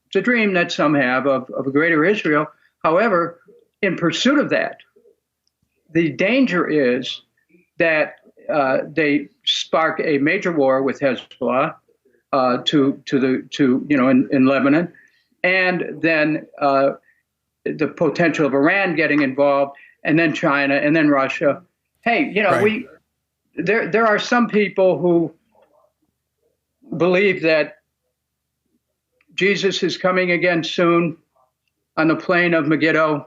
Speaker 3: It's a dream that some have of a Greater Israel. However, in pursuit of that, the danger is that they spark a major war with Hezbollah in Lebanon, and then the potential of Iran getting involved, and then China, and then Russia. Hey,
Speaker 1: right.
Speaker 3: There are some people who believe that Jesus is coming again soon on the plain of Megiddo.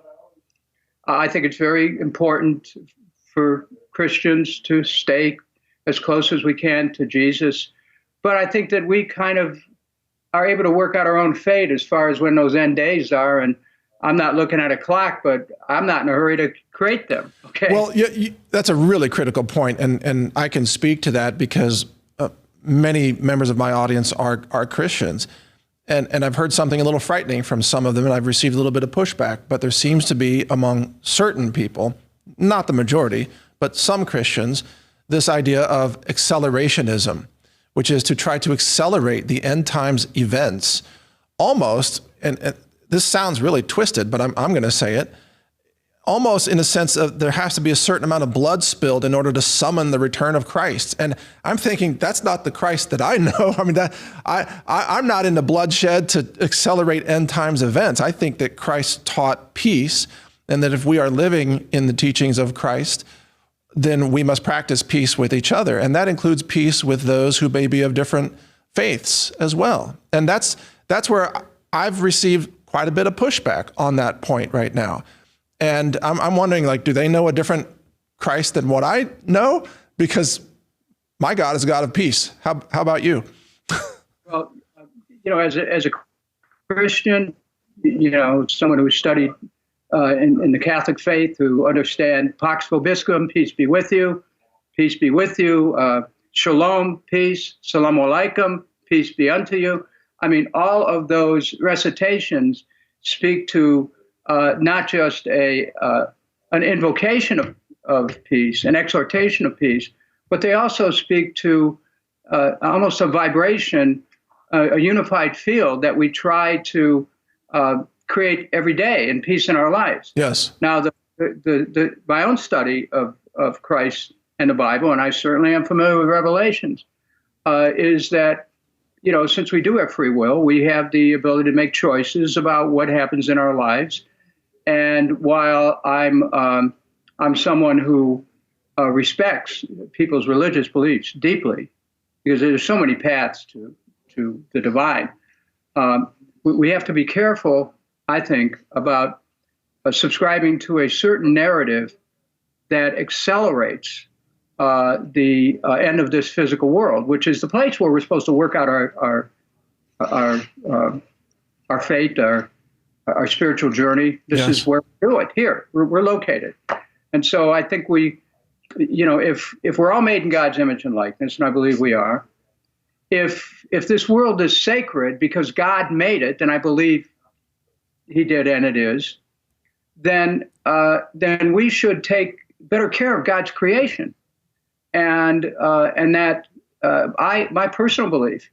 Speaker 3: I think it's very important for Christians to stay as close as we can to Jesus. But I think that we kind of are able to work out our own fate as far as when those end days are. And I'm not looking at a clock, but I'm not in a hurry to create them. Okay.
Speaker 1: Well, that's a really critical point, and I can speak to that because many members of my audience are Christians. And I've heard something a little frightening from some of them, and I've received a little bit of pushback. But there seems to be among certain people, not the majority, but some Christians, this idea of accelerationism, which is to try to accelerate the end times events almost, and this sounds really twisted, but I'm going to say it, almost in a sense of there has to be a certain amount of blood spilled in order to summon the return of Christ. And I'm thinking that's not the Christ that I know. I mean, I'm not into bloodshed to accelerate end times events. I think that Christ taught peace, and that if we are living in the teachings of Christ, then we must practice peace with each other. And that includes peace with those who may be of different faiths as well. And that's where I've received quite a bit of pushback on that point right now. And I'm wondering, do they know a different Christ than what I know? Because my God is a God of peace. How about you?
Speaker 3: Well, as a Christian, someone who studied in the Catholic faith, who understand Pax Vobiscum, peace be with you, peace be with you, shalom, peace, salam alaikum, peace be unto you. I mean, all of those recitations speak to not just an invocation of peace, an exhortation of peace, but they also speak to almost a vibration, a unified field that we try to create every day in peace in our lives.
Speaker 1: Yes.
Speaker 3: Now, my own study of Christ and the Bible, and I certainly am familiar with Revelations, is that, since we do have free will, we have the ability to make choices about what happens in our lives. And while I'm someone who respects people's religious beliefs deeply, because there's so many paths to the divine, we have to be careful, I think, about subscribing to a certain narrative that accelerates the end of this physical world, which is the place where we're supposed to work out our fate, our spiritual journey. This is where we do it. Here, we're located. And so I think if we're all made in God's image and likeness, and I believe we are, if this world is sacred because God made it, and I believe He did, and it is, then we should take better care of God's creation. And that my personal belief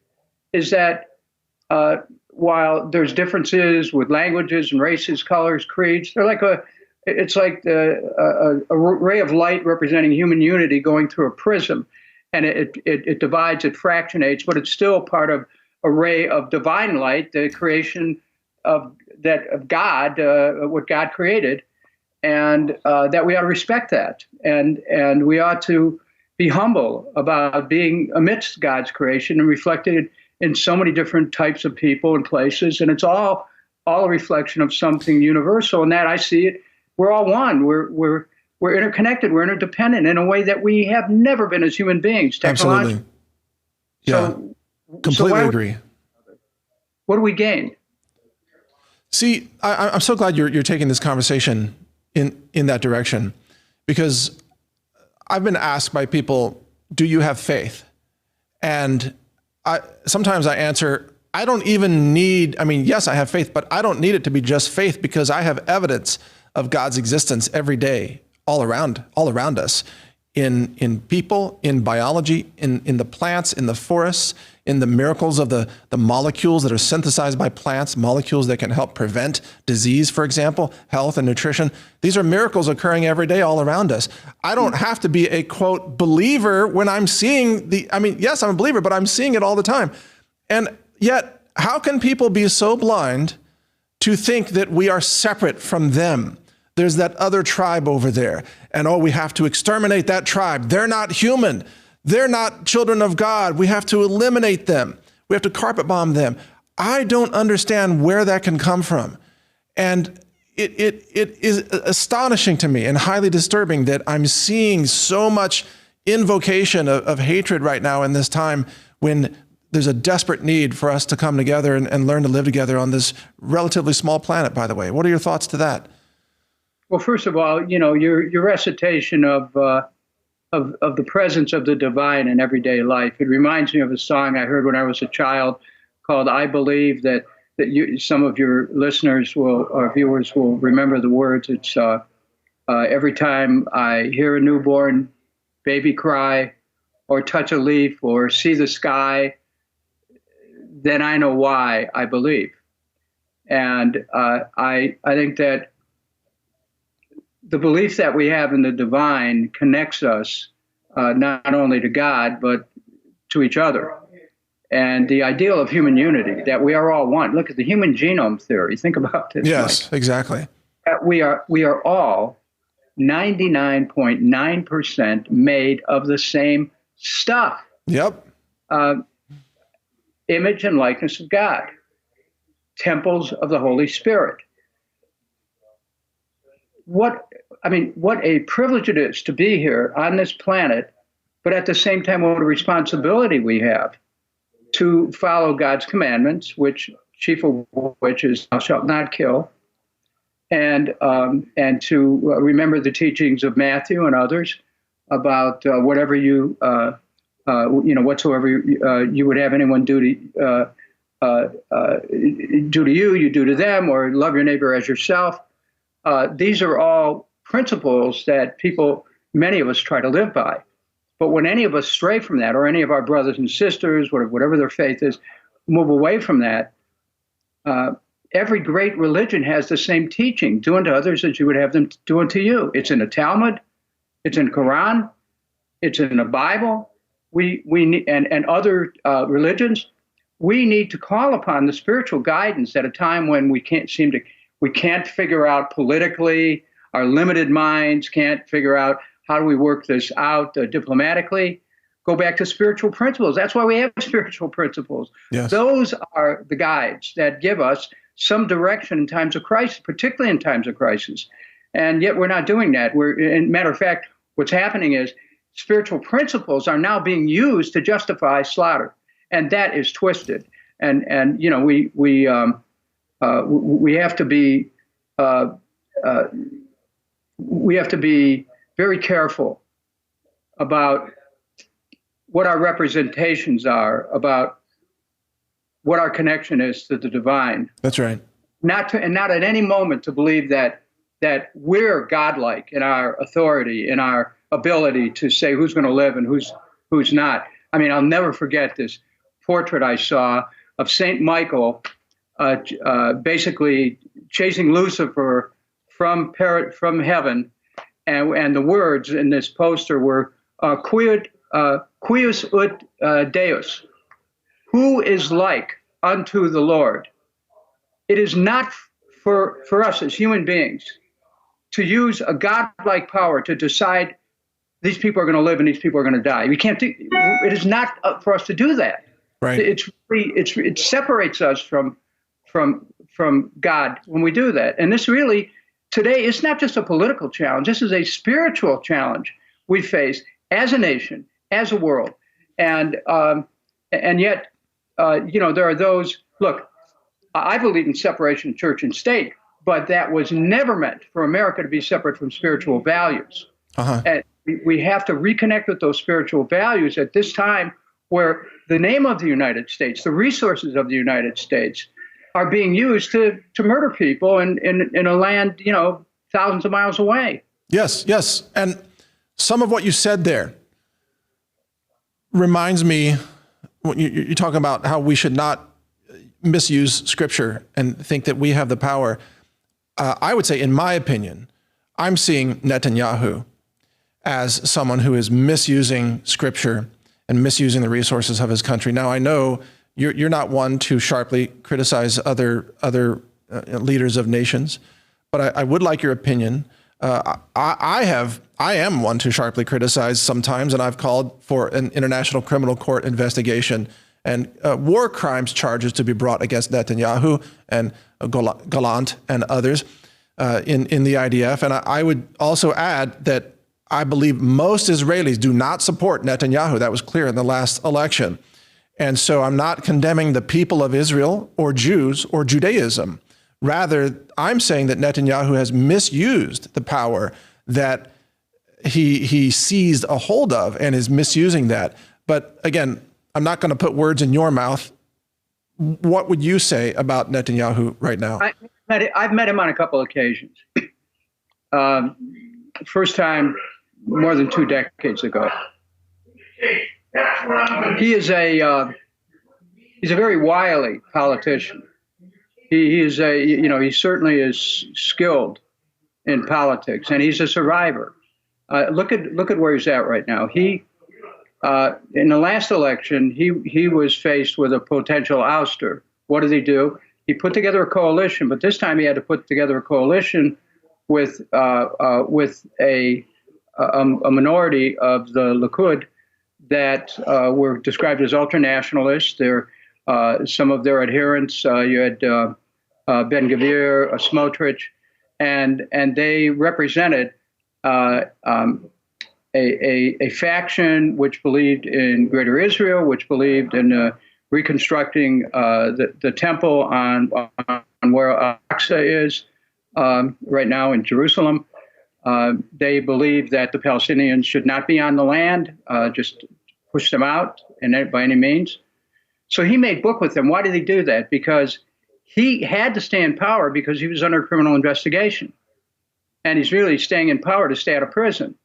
Speaker 3: is that while there's differences with languages and races, colors, creeds, it's like a ray of light representing human unity going through a prism, and it divides, it fractionates, but it's still part of a ray of divine light, the creation of God, what God created, and that we ought to respect that, and we ought to be humble about being amidst God's creation and reflected in so many different types of people and places, and it's all a reflection of something universal. And that I see it, we're all one. We're interconnected. We're interdependent in a way that we have never been as human beings.
Speaker 1: Absolutely. Yeah. Completely agree.
Speaker 3: What do we gain?
Speaker 1: See, I'm so glad you're taking this conversation in that direction, because I've been asked by people, do you have faith? And sometimes I answer, I don't even need, yes, I have faith, but I don't need it to be just faith, because I have evidence of God's existence every day, all around us, in people, in biology, in the plants, in the forests, in the miracles of the molecules that are synthesized by plants, molecules that can help prevent disease, for example, health and nutrition. These are miracles occurring every day all around us. I don't have to be a, quote, believer when I'm seeing yes, I'm a believer, but I'm seeing it all the time. And yet, how can people be so blind to think that we are separate from them? There's that other tribe over there, and we have to exterminate that tribe. They're not human. They're not children of God. We have to eliminate them. We have to carpet bomb them. I don't understand where that can come from. And it is astonishing to me and highly disturbing that I'm seeing so much invocation of hatred right now in this time, when there's a desperate need for us to come together and learn to live together on this relatively small planet, by the way. What are your thoughts to that?
Speaker 3: Well, first of all, your recitation of the presence of the divine in everyday life, it reminds me of a song I heard when I was a child called "I Believe," that some of your listeners or viewers will remember the words. It's every time I hear a newborn baby cry, or touch a leaf, or see the sky, then I know why I believe. And I think that the belief that we have in the divine connects us not only to God, but to each other. And the ideal of human unity, that we are all one. Look at the human genome theory. Think about this.
Speaker 1: Yes,
Speaker 3: Mike.
Speaker 1: Exactly.
Speaker 3: We are all 99.9% made of the same stuff.
Speaker 1: Yep.
Speaker 3: Image and likeness of God. Temples of the Holy Spirit. What a privilege it is to be here on this planet, but at the same time, what a responsibility we have to follow God's commandments, which chief of which is "Thou shalt not kill," and to remember the teachings of Matthew and others about whatever whatsoever you would have anyone do to you, you do to them, or love your neighbor as yourself. These are all principles that many of us try to live by. But when any of us stray from that, or any of our brothers and sisters, whatever their faith is, move away from that, every great religion has the same teaching: do unto others as you would have them do unto you. It's in the Talmud, it's in the Quran, it's in the Bible. we need, and other religions, we need to call upon the spiritual guidance at a time when we can't figure out politically. Our limited minds can't figure out how do we work this out diplomatically. Go back to spiritual principles. That's why we have spiritual principles.
Speaker 1: Yes.
Speaker 3: Those are the guides that give us some direction in times of crisis, particularly in times of crisis. And yet we're not doing that. Matter of fact, what's happening is spiritual principles are now being used to justify slaughter, and that is twisted. And we have to be very careful about what our representations are, about what our connection is to the divine.
Speaker 1: That's right.
Speaker 3: Not at any moment to believe that we're godlike in our authority, in our ability to say who's going to live and who's not. I mean, I'll never forget this portrait I saw of Saint Michael basically chasing Lucifer from heaven, and the words in this poster were Quius ut Deus, who is like unto the Lord. It is not for us as human beings to use a godlike power to decide these people are going to live and these people are going to die. We can't do. It is not up for us to do that.
Speaker 1: Right.
Speaker 3: It separates us from God when we do that. And this really today is not just a political challenge. This is a spiritual challenge we face as a nation, as a world, and yet there are those. Look, I believe in separation of church and state, but that was never meant for America to be separate from spiritual values.
Speaker 1: Uh-huh.
Speaker 3: And we have to reconnect with those spiritual values at this time where the name of the United States, the resources of the United States are being used to murder people in a land, thousands of miles away.
Speaker 1: Yes. And some of what you said there reminds me, you talk about how we should not misuse Scripture and think that we have the power. I would say, in my opinion, I'm seeing Netanyahu as someone who is misusing Scripture and misusing the resources of his country. Now, I know you're not one to sharply criticize other leaders of nations, but I would like your opinion. I am one to sharply criticize sometimes, and I've called for an international criminal court investigation and war crimes charges to be brought against Netanyahu and Gallant and others in the IDF. And I would also add that I believe most Israelis do not support Netanyahu. That was clear in the last election. And so I'm not condemning the people of Israel or Jews or Judaism. Rather, I'm saying that Netanyahu has misused the power that he seized a hold of and is misusing that. But again, I'm not going to put words in your mouth. What would you say about Netanyahu right now?
Speaker 3: I've met him on a couple occasions. First time more than 2 decades ago. He's a very wily politician. He certainly is skilled in politics, and he's a survivor. Look at where he's at right now. In the last election, he was faced with a potential ouster. What did he do? He put together a coalition, but this time he had to put together a coalition with a minority of the Likud that were described as ultranationalists. Some of their adherents. You had Ben Gvir, Smotrich, and they represented a faction which believed in Greater Israel, which believed in reconstructing the temple on where Al-Aqsa is right now in Jerusalem. They believed that the Palestinians should not be on the land, just push them out by any means. So he made book with them. Why did he do that? Because he had to stay in power because he was under criminal investigation. And he's really staying in power to stay out of prison.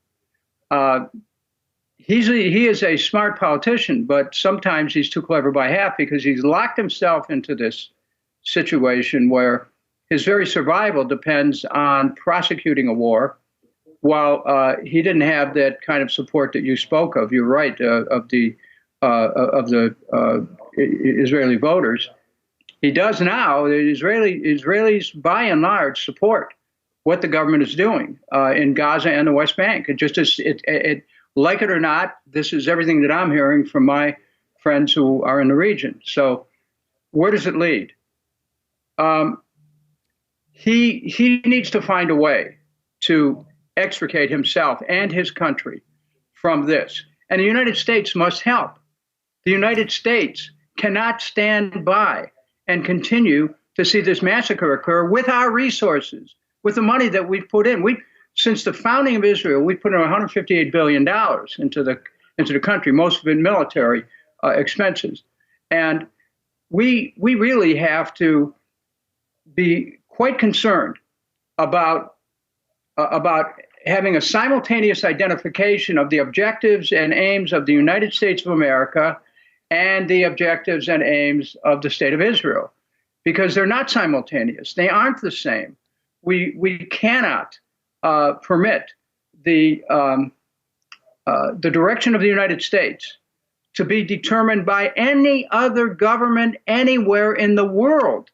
Speaker 3: He is a smart politician, but sometimes he's too clever by half because he's locked himself into this situation where his very survival depends on prosecuting a war while he didn't have that kind of support that you spoke of, you're right, of the Israeli voters, he does now. The Israelis, by and large, support what the government is doing in Gaza and the West Bank. It just is, like it or not, this is everything that I'm hearing from my friends who are in the region. So where does it lead? He needs to find a way to extricate himself and his country from this. And the United States must help. The United States cannot stand by and continue to see this massacre occur with our resources, with the money that we've put in. Since the founding of Israel, we put in $158 billion into the country, most of it military expenses. And we really have to be quite concerned about having a simultaneous identification of the objectives and aims of the United States of America and the objectives and aims of the State of Israel, because they're not simultaneous. They aren't the same. We cannot permit the direction of the United States to be determined by any other government anywhere in the world.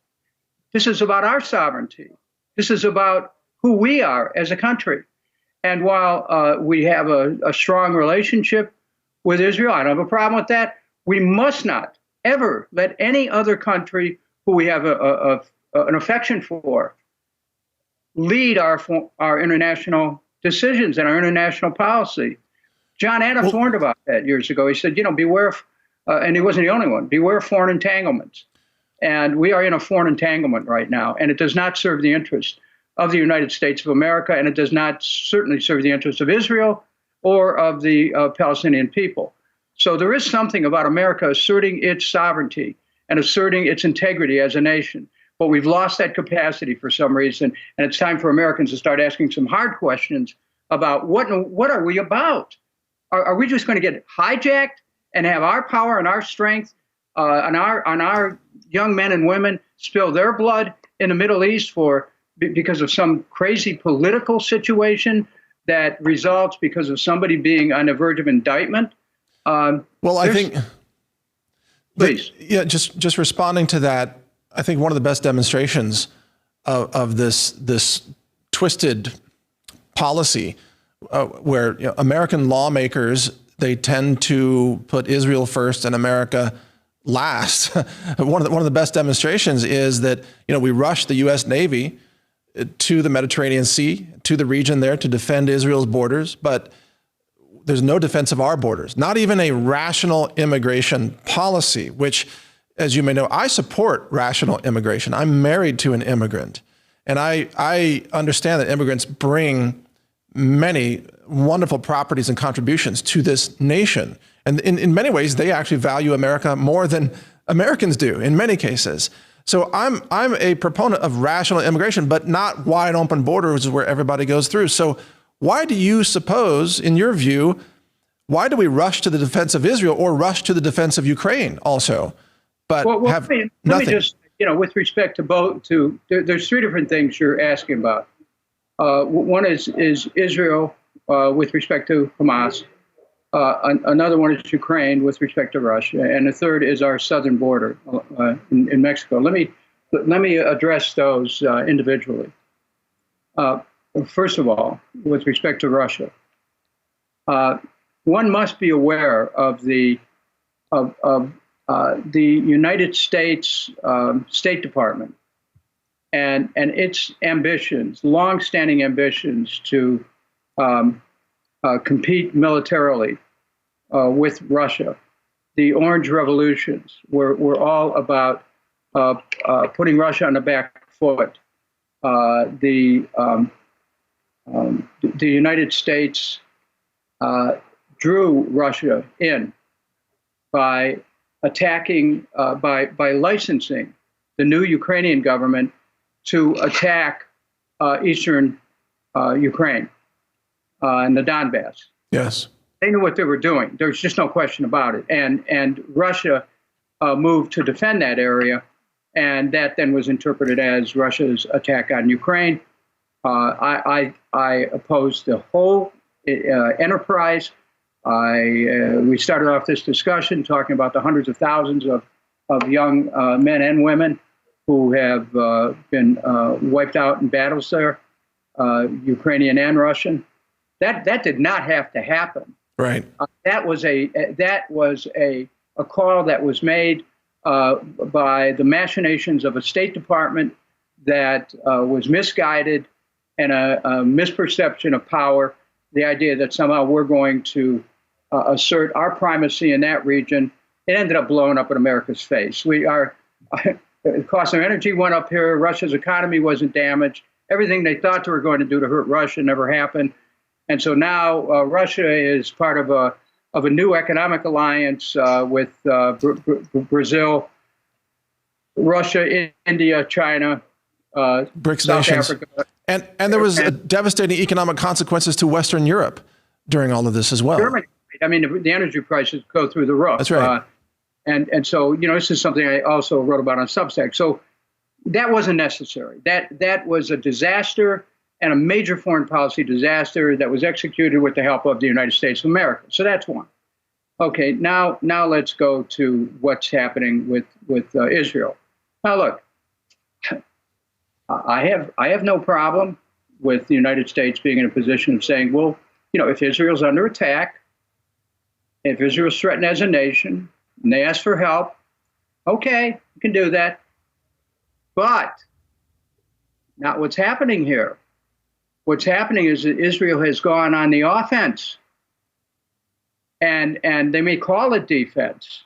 Speaker 3: This is about our sovereignty. This is about who we are as a country. And while we have a strong relationship with Israel, I don't have a problem with that. We must not ever let any other country who we have an affection for lead our international decisions and our international policy. John Adams warned about that years ago. He said, beware, and he wasn't the only one, beware foreign entanglements. And we are in a foreign entanglement right now, and it does not serve the interest of the United States of America, and it does not certainly serve the interests of Israel or of the Palestinian people. So there is something about America asserting its sovereignty and asserting its integrity as a nation. But we've lost that capacity for some reason, and it's time for Americans to start asking some hard questions about what are we about? Are we just going to get hijacked and have our power and our strength and our young men and women spill their blood in the Middle East because of some crazy political situation that results because of somebody being on the verge of indictment?
Speaker 1: Well, I think,
Speaker 3: please.
Speaker 1: Just responding to that, I think one of the best demonstrations of this twisted policy, where American lawmakers, they tend to put Israel first and America last. One of the best demonstrations is that we rushed the U.S. Navy to the Mediterranean Sea, to the region there to defend Israel's borders, but there's no defense of our borders, not even a rational immigration policy, which, as you may know, I support rational immigration. I'm married to an immigrant, and I understand that immigrants bring many wonderful properties and contributions to this nation. And in many ways, they actually value America more than Americans do in many cases. So I'm a proponent of rational immigration, but not wide open borders where everybody goes through. So why do you suppose, in your view, why do we rush to the defense of Israel or rush to the defense of Ukraine also? But let me just, with respect to both, there's three different things you're asking about. One is Israel with respect to Hamas. Another one is Ukraine with respect to Russia, and the third is our southern border in Mexico. Let me address those individually. First of all, with respect to Russia, one must be aware of the United States State Department and its ambitions, long-standing ambitions to compete militarily with Russia. The Orange Revolutions were all about putting Russia on the back foot. The United States drew Russia in by attacking, by licensing the new Ukrainian government to attack eastern Ukraine and the Donbass. Yes.
Speaker 3: They knew what they were doing. There's just no question about it. And Russia moved to defend that area, and that then was interpreted as Russia's attack on Ukraine. I oppose the whole enterprise. We started off this discussion talking about the hundreds of thousands of young men and women who have been wiped out in battles there, Ukrainian and Russian. That did not have to happen.
Speaker 1: Right.
Speaker 3: That was a call that was made by the machinations of a State Department that was misguided and a misperception of power. The idea that somehow we're going to assert our primacy in that region. It ended up blowing up in America's face. The cost of energy went up here. Russia's economy wasn't damaged. Everything they thought they were going to do to hurt Russia never happened. And so now Russia is part of a new economic alliance with Brazil, Russia, India, China,
Speaker 1: BRICS
Speaker 3: South
Speaker 1: nations.
Speaker 3: Africa.
Speaker 1: And there was devastating economic consequences to Western Europe during all of this as well.
Speaker 3: Germany. I mean, the energy prices go through the roof.
Speaker 1: That's right.
Speaker 3: And so, this is something I also wrote about on Substack. So that wasn't necessary. That was a disaster and a major foreign policy disaster that was executed with the help of the United States of America. So that's one. Okay, now let's go to what's happening with Israel. Now, look, I have no problem with the United States being in a position of saying, well, if Israel's under attack, if Israel's threatened as a nation, and they ask for help, okay, you can do that. But not what's happening here. What's happening is that Israel has gone on the offense. And they may call it defense.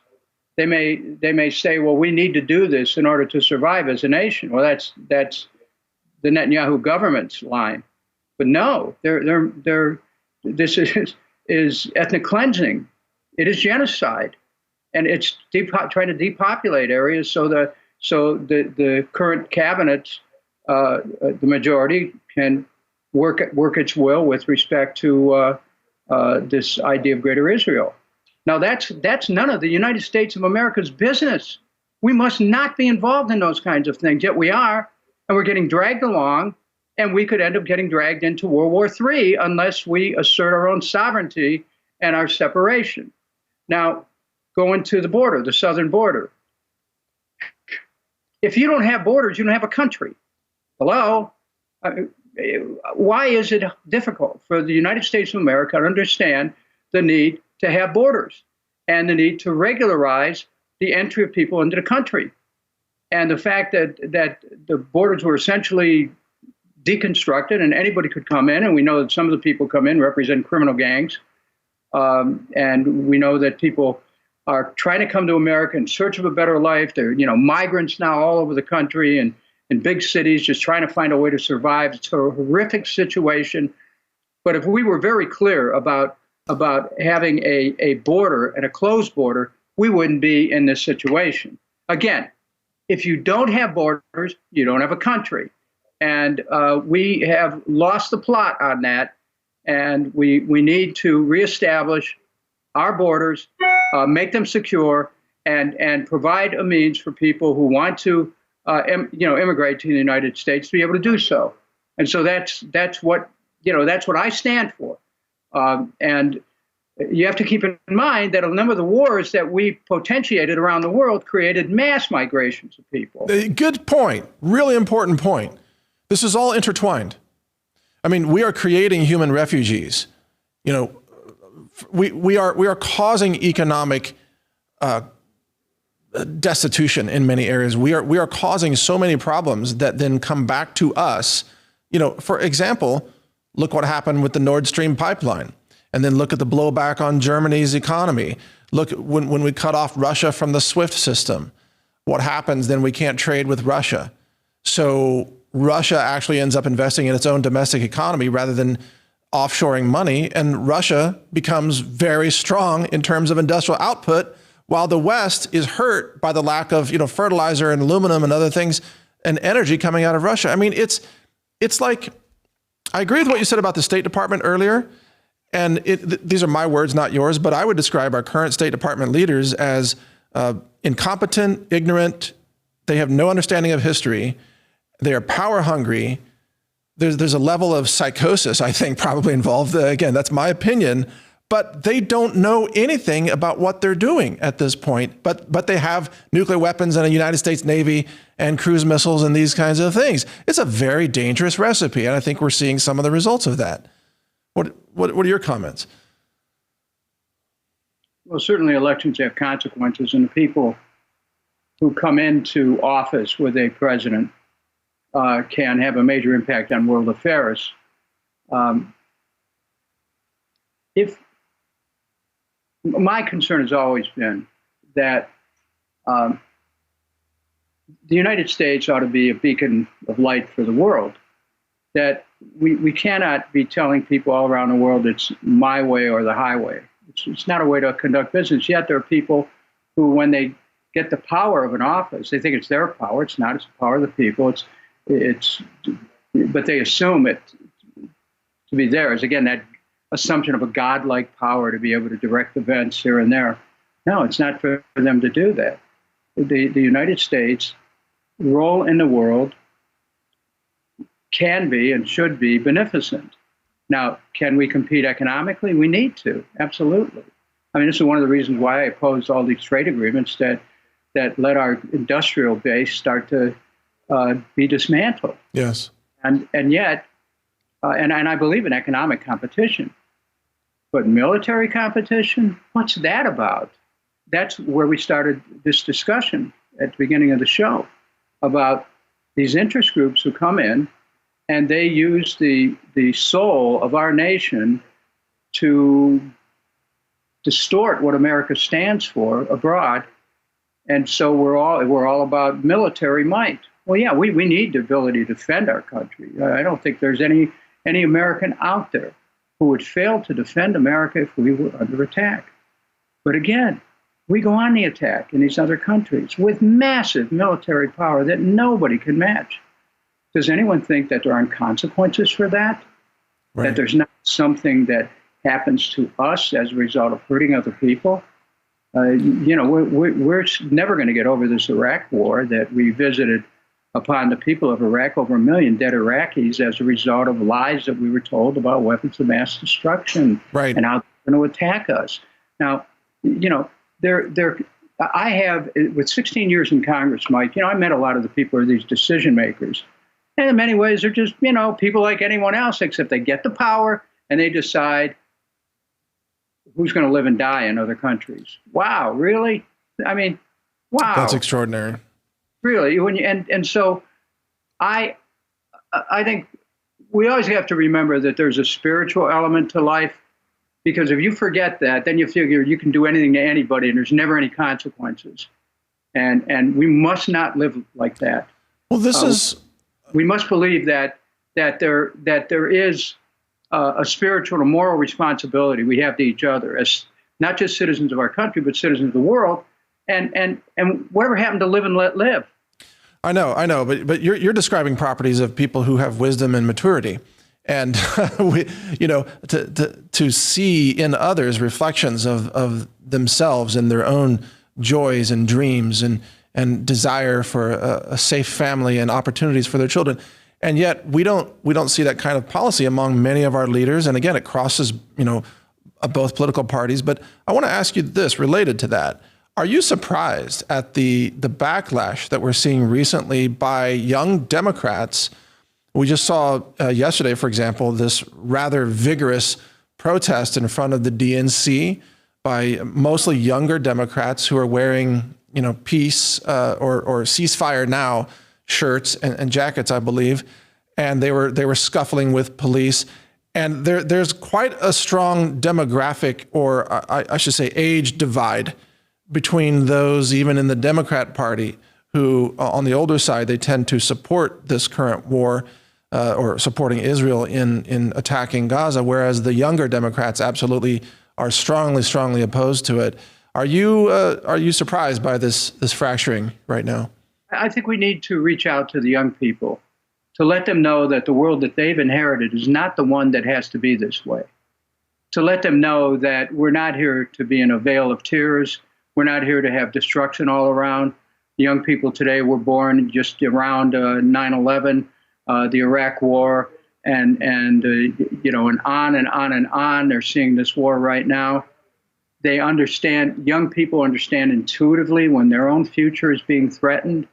Speaker 3: They may say, well, we need to do this in order to survive as a nation. Well, that's the Netanyahu government's line. But no, this is ethnic cleansing. It is genocide, and it's trying to depopulate areas so the current cabinet, the majority, can work its will with respect to this idea of Greater Israel. Now, that's none of the United States of America's business. We must not be involved in those kinds of things, yet we are, and we're getting dragged along, and we could end up getting dragged into World War III unless we assert our own sovereignty and our separation. Now, going to the border, the southern border. If you don't have borders, you don't have a country. Hello? Why is it difficult for the United States of America to understand the need to have borders and the need to regularize the entry of people into the country? And the fact that the borders were essentially deconstructed and anybody could come in, and we know that some of the people come in represent criminal gangs, and we know that people are trying to come to America in search of a better life. They're migrants now all over the country and in big cities just trying to find a way to survive. It's a horrific situation. But if we were very clear about having a border and a closed border, we wouldn't be in this situation. Again, if you don't have borders, you don't have a country. And we have lost the plot on that. And we need to reestablish our borders, make them secure, and provide a means for people who want to immigrate to the United States to be able to do so. And so that's what I stand for. And you have to keep in mind that a number of the wars that we potentiated around the world created mass migrations of people.
Speaker 1: Good point. Really important point. This is all intertwined. I mean, we are creating human refugees. We are causing economic destitution in many areas. We are causing so many problems that then come back to us. For example, look what happened with the Nord Stream pipeline, and then look at the blowback on Germany's economy. Look, when we cut off Russia from the SWIFT system, what happens then? We can't trade with Russia. So Russia actually ends up investing in its own domestic economy rather than offshoring money, and Russia becomes very strong in terms of industrial output, while the West is hurt by the lack of fertilizer and aluminum and other things and energy coming out of Russia. I mean, it's like, I agree with what you said about the State Department earlier, and these are my words, not yours, but I would describe our current State Department leaders as incompetent, ignorant. They have no understanding of history. They are power hungry. there's a level of psychosis, I think, probably involved. Again, that's my opinion, but they don't know anything about what they're doing at this point. But they have nuclear weapons and a United States Navy and cruise missiles and these kinds of things. It's a very dangerous recipe, and I think we're seeing some of the results of that. What are your comments?
Speaker 3: Well, certainly elections have consequences, and the people who come into office with a president can have a major impact on world affairs. If my concern has always been that the United States ought to be a beacon of light for the world, that we cannot be telling people all around the world it's my way or the highway. It's not a way to conduct business. Yet there are people who, when they get the power of an office, they think it's their power. It's not. It's the power of the people. But they assume it to be theirs. Again, that assumption of a godlike power to be able to direct events here and there. No, it's not for them to do that. The United States' role in the world can be and should be beneficent. Now, can we compete economically? We need to, absolutely. I mean, this is one of the reasons why I opposed all these trade agreements that let our industrial base start to be dismantled.
Speaker 1: Yes.
Speaker 3: And yet, and I believe in economic competition, but military competition, what's that about? That's where we started this discussion at the beginning of the show about these interest groups who come in and they use the soul of our nation to distort what America stands for abroad. And so we're all about military might. Well, yeah, we need the ability to defend our country. I don't think there's any American out there who would fail to defend America if we were under attack. But again, we go on the attack in these other countries with massive military power that nobody can match. Does anyone think that there aren't consequences for that? Right. That there's not something that happens to us as a result of hurting other people? We're never going to get over this Iraq war that we visited upon the people of Iraq, over 1 million dead Iraqis as a result of lies that we were told about weapons of mass destruction, right, and how they're going to attack us. Now, I have, with 16 years in Congress, Mike, I met a lot of the people who are these decision makers. And in many ways, they're just, people like anyone else, except they get the power and they decide who's going to live and die in other countries. Wow, really? I mean, wow.
Speaker 1: That's extraordinary.
Speaker 3: Really, so I think we always have to remember that there's a spiritual element to life, because if you forget that, then you figure you can do anything to anybody and there's never any consequences, and we must not live like that.
Speaker 1: Well,
Speaker 3: we must believe that there is a spiritual and moral responsibility we have to each other as not just citizens of our country but citizens of the world. And whatever happened to live and let live?
Speaker 1: I know, but you're describing properties of people who have wisdom and maturity, and to see in others reflections of themselves and their own joys and dreams and desire for a safe family and opportunities for their children, and yet we don't see that kind of policy among many of our leaders. And again, it crosses both political parties. But I want to ask you this related to that. Are you surprised at the backlash that we're seeing recently by young Democrats? We just saw yesterday, for example, this rather vigorous protest in front of the DNC by mostly younger Democrats who are wearing, peace or ceasefire now shirts and jackets, I believe, and they were scuffling with police. And there's quite a strong demographic, or I should say age divide, between those even in the Democrat Party who, on the older side, they tend to support this current war or supporting Israel in attacking Gaza, whereas the younger Democrats absolutely are strongly opposed to it. Are you surprised by this fracturing right now?
Speaker 3: I think we need to reach out to the young people to let them know that the world that they've inherited is not the one that has to be this way. To let them know that we're not here to be in a vale of tears. We're not here to have destruction all around. The young people today were born just around 9/11, the Iraq War, and on and on and on. They're seeing this war right now. They understand, young people understand intuitively when their own future is being threatened,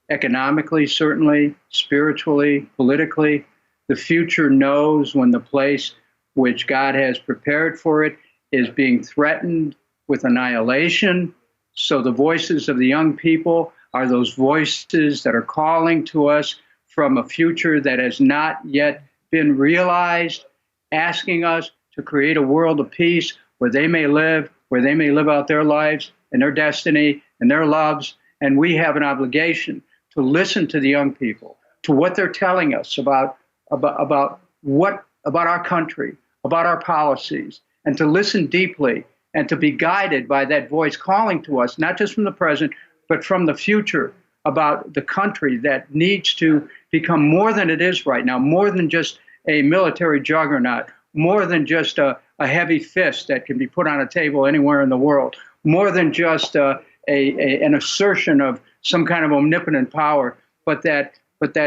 Speaker 3: economically, certainly, spiritually, politically. The future knows when the place which God has prepared for it is being threatened with annihilation. So the voices of the young people are those voices that are calling to us from a future that has not yet been realized, asking us to create a world of peace where they may live out their lives and their destiny and their loves. And we have an obligation to listen to the young people, to what they're telling us about our country, about our policies, and to listen deeply and to be guided by that voice calling to us, not just from the present, but from the future, about the country that needs to become more than it is right now, more than just a military juggernaut, more than just a heavy fist that can be put on a table anywhere in the world, more than just an assertion of some kind of omnipotent power, but that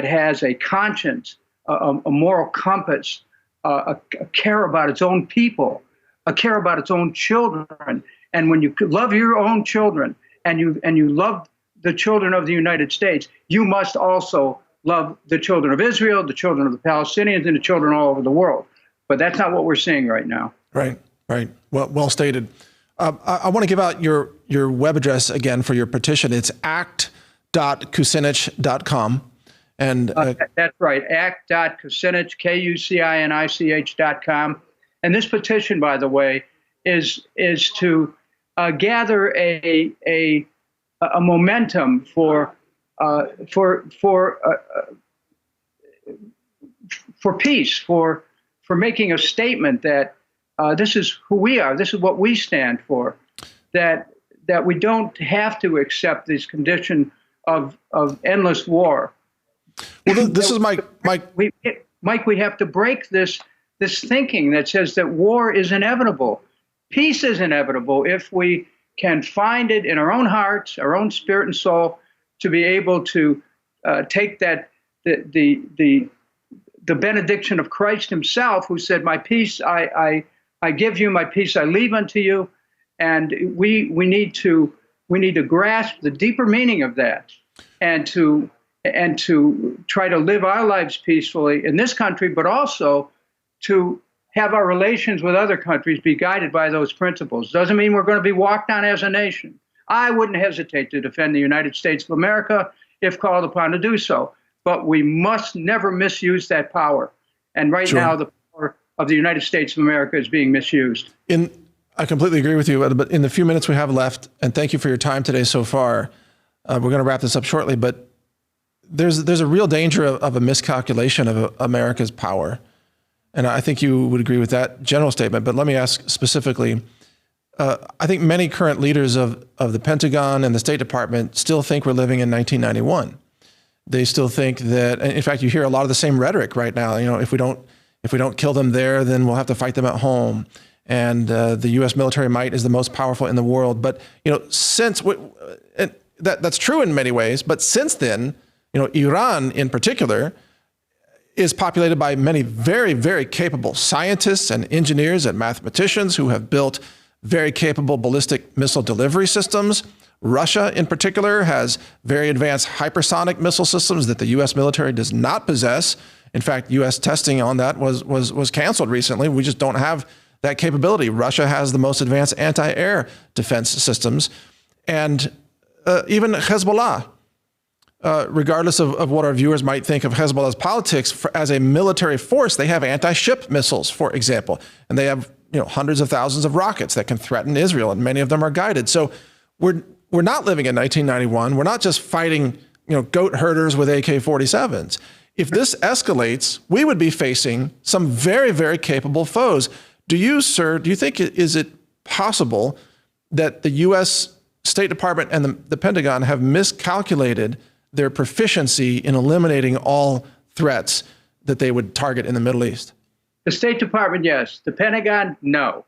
Speaker 3: has a conscience, a moral compass, a care about its own people, a care about its own children. And when you love your own children and you love the children of the United States, you must also love the children of Israel, the children of the Palestinians, and the children all over the world. But that's not what we're seeing right now.
Speaker 1: Right. Well stated. I want to give out your web address again for your petition. It's act.kucinich.com. And
Speaker 3: that's right, act.kucinich, KUCINICH.com. And this petition, by the way, is to gather a momentum for peace, for making a statement that this is who we are, this is what we stand for, that we don't have to accept this condition of endless war.
Speaker 1: Well, this is Mike.
Speaker 3: Mike, we have to break this thinking that says that war is inevitable. Peace is inevitable if we can find it in our own hearts, our own spirit and soul, to be able to take that the benediction of Christ himself, who said, "My peace I give you, my peace I leave unto you," and we need to grasp the deeper meaning of that, and to try to live our lives peacefully in this country, but also to have our relations with other countries be guided by those principles. Doesn't mean we're going to be walked on as a nation. I wouldn't hesitate to defend the United States of America if called upon to do so, but we must never misuse that power. And right now, the power of the United States of America is being misused.
Speaker 1: I completely agree with you, but in the few minutes we have left, and thank you for your time today so far, we're going to wrap this up shortly, but there's a real danger of a miscalculation of America's power. And I think you would agree with that general statement, but let me ask specifically, I think many current leaders of the Pentagon and the State Department still think we're living in 1991. They still think that, in fact, you hear a lot of the same rhetoric right now. You know, if we don't kill them there, then we'll have to fight them at home. And the U.S. military might is the most powerful in the world. But since that's true in many ways, but since then, Iran in particular is populated by many very, very capable scientists and engineers and mathematicians who have built very capable ballistic missile delivery systems. Russia in particular has very advanced hypersonic missile systems that the U.S. military does not possess. In fact, U.S. testing on that was canceled recently. We just don't have that capability. Russia has the most advanced anti-air defense systems. And even Hezbollah, regardless of what our viewers might think of Hezbollah's politics, as a military force, they have anti-ship missiles, for example, and they have hundreds of thousands of rockets that can threaten Israel, and many of them are guided. So we're not living in 1991. We're not just fighting goat herders with AK-47s. If this escalates, we would be facing some very, very capable foes. Do you think is it possible that the U.S. State Department and the Pentagon have miscalculated their proficiency in eliminating all threats that they would target in the Middle East?
Speaker 3: The State Department, yes. The Pentagon, no.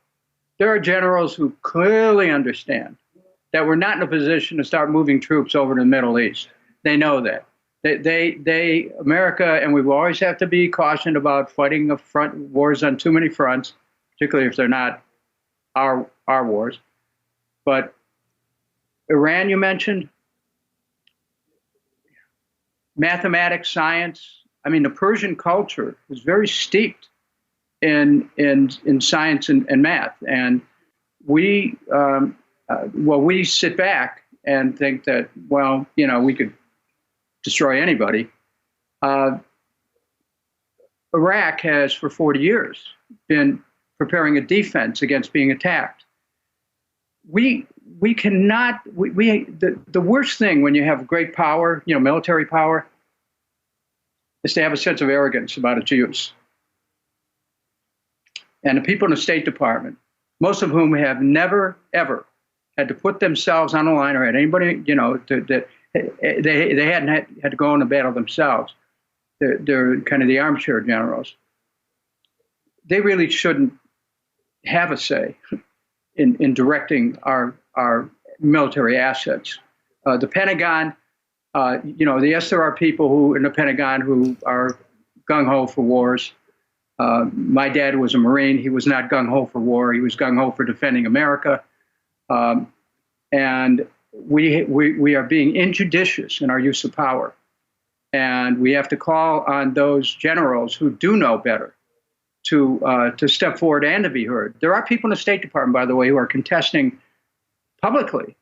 Speaker 3: There are generals who clearly understand that we're not in a position to start moving troops over to the Middle East. They know that. America, and we will always have to be cautioned about fighting wars on too many fronts, particularly if they're not our wars. But Iran, you mentioned, mathematics, science. I mean, the Persian culture was very steeped in science and math, and we sit back and think that, well, we could destroy anybody. Iraq has for 40 years been preparing a defense against being attacked. We cannot. The worst thing when you have great power, military power, is to have a sense of arrogance about its use. And the people in the State Department, most of whom have never ever had to put themselves on the line or had anybody, they hadn't had to go into battle themselves. They're kind of the armchair generals. They really shouldn't have a say in directing our military assets. The Pentagon, yes, there are people who in the Pentagon who are gung-ho for wars. My dad was a Marine. He was not gung-ho for war. He was gung-ho for defending America. And we are being injudicious in our use of power. And we have to call on those generals who do know better to step forward and to be heard. There are people in the State Department, by the way, who are contesting publicly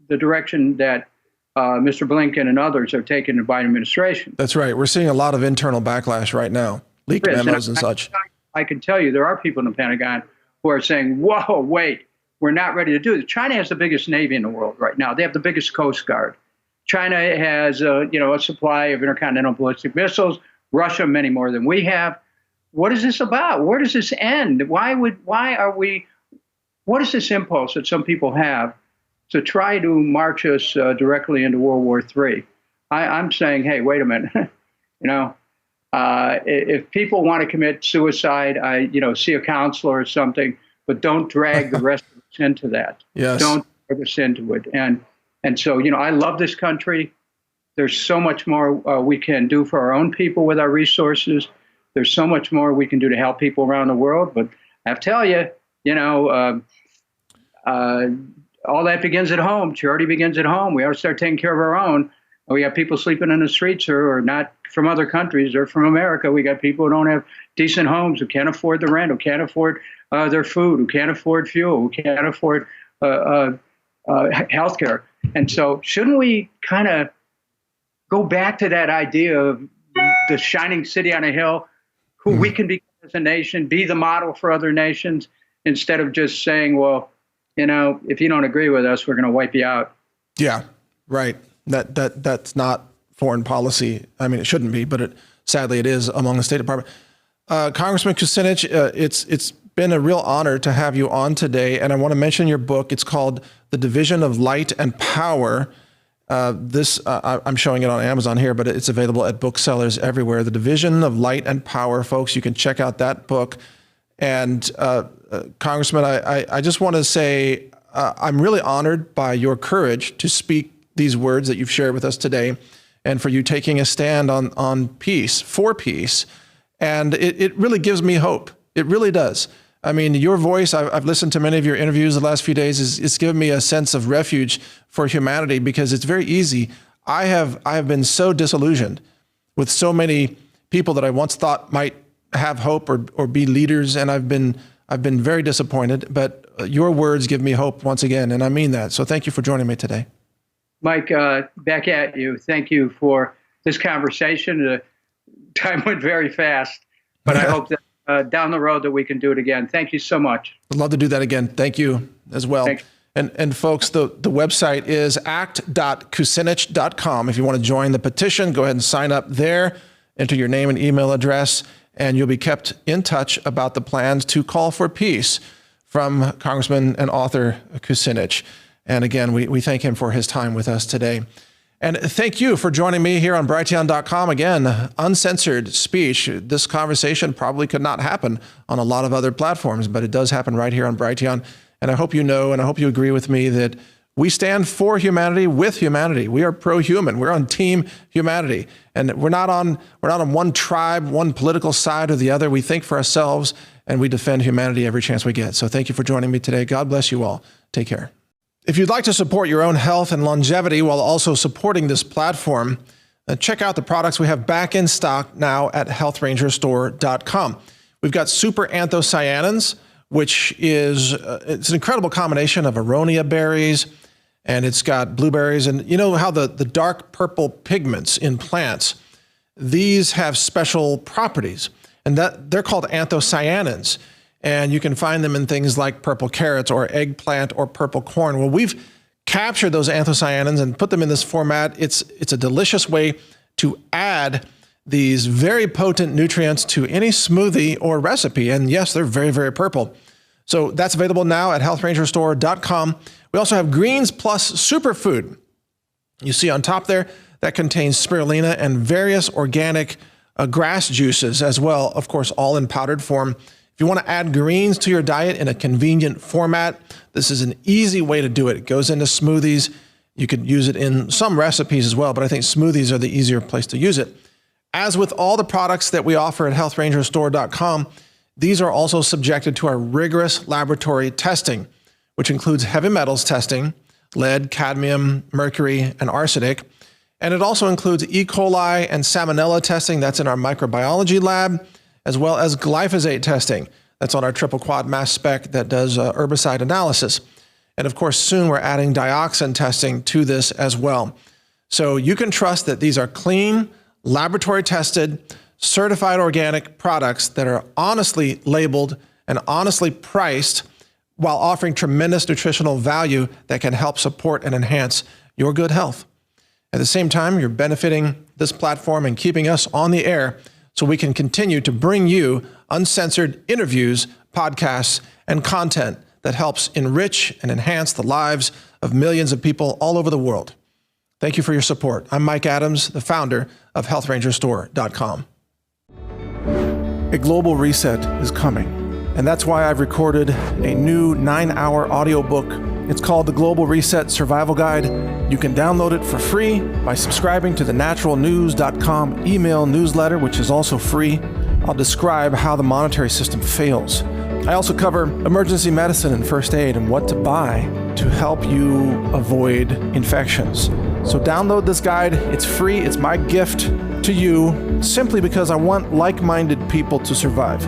Speaker 3: the direction that Mr. Blinken and others have taken in the Biden administration.
Speaker 1: That's right. We're seeing a lot of internal backlash right now, leaked memos and such.
Speaker 3: I can tell you there are people in the Pentagon who are saying, whoa, wait, we're not ready to do this. China has the biggest Navy in the world right now. They have the biggest Coast Guard. China has a supply of intercontinental ballistic missiles. Russia, many more than we have. What is this about? Where does this end? What is this impulse that some people have to try to march us directly into World War III? I'm saying, hey, wait a minute. If people want to commit suicide, see a counselor or something, but don't drag the rest of us into that.
Speaker 1: Yes.
Speaker 3: Don't drag us into it. And so, I love this country. There's so much more we can do for our own people with our resources. There's so much more we can do to help people around the world. But I have to tell you, all that begins at home. Charity begins at home. We ought to start taking care of our own. We got people sleeping in the streets who are not from other countries or from America. We got people who don't have decent homes, who can't afford the rent, who can't afford their food, who can't afford fuel, who can't afford health care. And so shouldn't we kind of go back to that idea of the shining city on a hill, who we can be as a nation, be the model for other nations, instead of just saying, well, if you don't agree with us, we're going to wipe you out. Yeah,
Speaker 1: right. That's not foreign policy. I mean, it shouldn't be, but sadly it is among the State Department. Congressman Kucinich, it's been a real honor to have you on today. And I want to mention your book. It's called The Division of Light and Power. I'm showing it on Amazon here, but it's available at booksellers everywhere. The Division of Light and Power, folks. You can check out that book. And Congressman, I just want to say I'm really honored by your courage to speak these words that you've shared with us today, and for you taking a stand on peace, for peace. And it really gives me hope. It really does. I mean, your voice, I've listened to many of your interviews the last few days, it's given me a sense of refuge for humanity, because it's very easy. I have been so disillusioned with so many people that I once thought might have hope or be leaders, and I've been very disappointed. But your words give me hope once again, and I mean that. So thank you for joining me today.
Speaker 3: Mike, back at you. Thank you for this conversation. Time went very fast, but I hope that down the road that we can do it again. Thank you so much.
Speaker 1: I'd love to do that again. Thank you as well.
Speaker 3: Thanks.
Speaker 1: And folks, the website is act.kucinich.com. If you want to join the petition, go ahead and sign up there, enter your name and email address, and you'll be kept in touch about the plans to call for peace from Congressman and author Kucinich. And again, we thank him for his time with us today. And thank you for joining me here on Brighteon.com. Again, uncensored speech. This conversation probably could not happen on a lot of other platforms, but it does happen right here on Brighteon. And I hope you know, and I hope you agree with me, that We stand for humanity with humanity. We are pro-human. We're on team humanity. And we're not on one tribe, one political side or the other. We think for ourselves and we defend humanity every chance we get. So thank you for joining me today. God bless you all. Take care. If you'd like to support your own health and longevity while also supporting this platform, check out the products we have back in stock now at healthrangerstore.com. We've got super anthocyanins, which is it's an incredible combination of aronia berries, and it's got blueberries. And you know how the dark purple pigments in plants, these have special properties, and that they're called anthocyanins. And you can find them in things like purple carrots or eggplant or purple corn. Well, we've captured those anthocyanins and put them in this format. It's a delicious way to add these very potent nutrients to any smoothie or recipe. And yes, they're very, very purple. So that's available now at healthrangerstore.com. We also have Greens Plus Superfood. You see on top there, that contains spirulina and various organic grass juices as well, of course, all in powdered form. If you want to add greens to your diet in a convenient format, this is an easy way to do it. It goes into smoothies. You could use it in some recipes as well, but I think smoothies are the easier place to use it. As with all the products that we offer at healthrangerstore.com, these are also subjected to our rigorous laboratory testing, which includes heavy metals testing, lead, cadmium, mercury, and arsenic. And it also includes E. coli and salmonella testing. That's in our microbiology lab, as well as glyphosate testing. That's on our triple quad mass spec that does herbicide analysis. And of course, soon we're adding dioxin testing to this as well. So you can trust that these are clean, laboratory tested, certified organic products that are honestly labeled and honestly priced while offering tremendous nutritional value that can help support and enhance your good health. At the same time, you're benefiting this platform and keeping us on the air so we can continue to bring you uncensored interviews, podcasts, and content that helps enrich and enhance the lives of millions of people all over the world. Thank you for your support. I'm Mike Adams, the founder of healthrangerstore.com. A global reset is coming, and that's why I've recorded a new 9-hour audiobook. It's called The Global Reset Survival Guide. You can download it for free by subscribing to the naturalnews.com email newsletter, which is also free. I'll describe how the monetary system fails. I also cover emergency medicine and first aid and what to buy to help you avoid infections. So download this guide. It's free. It's my gift to you simply because I want like-minded people to survive.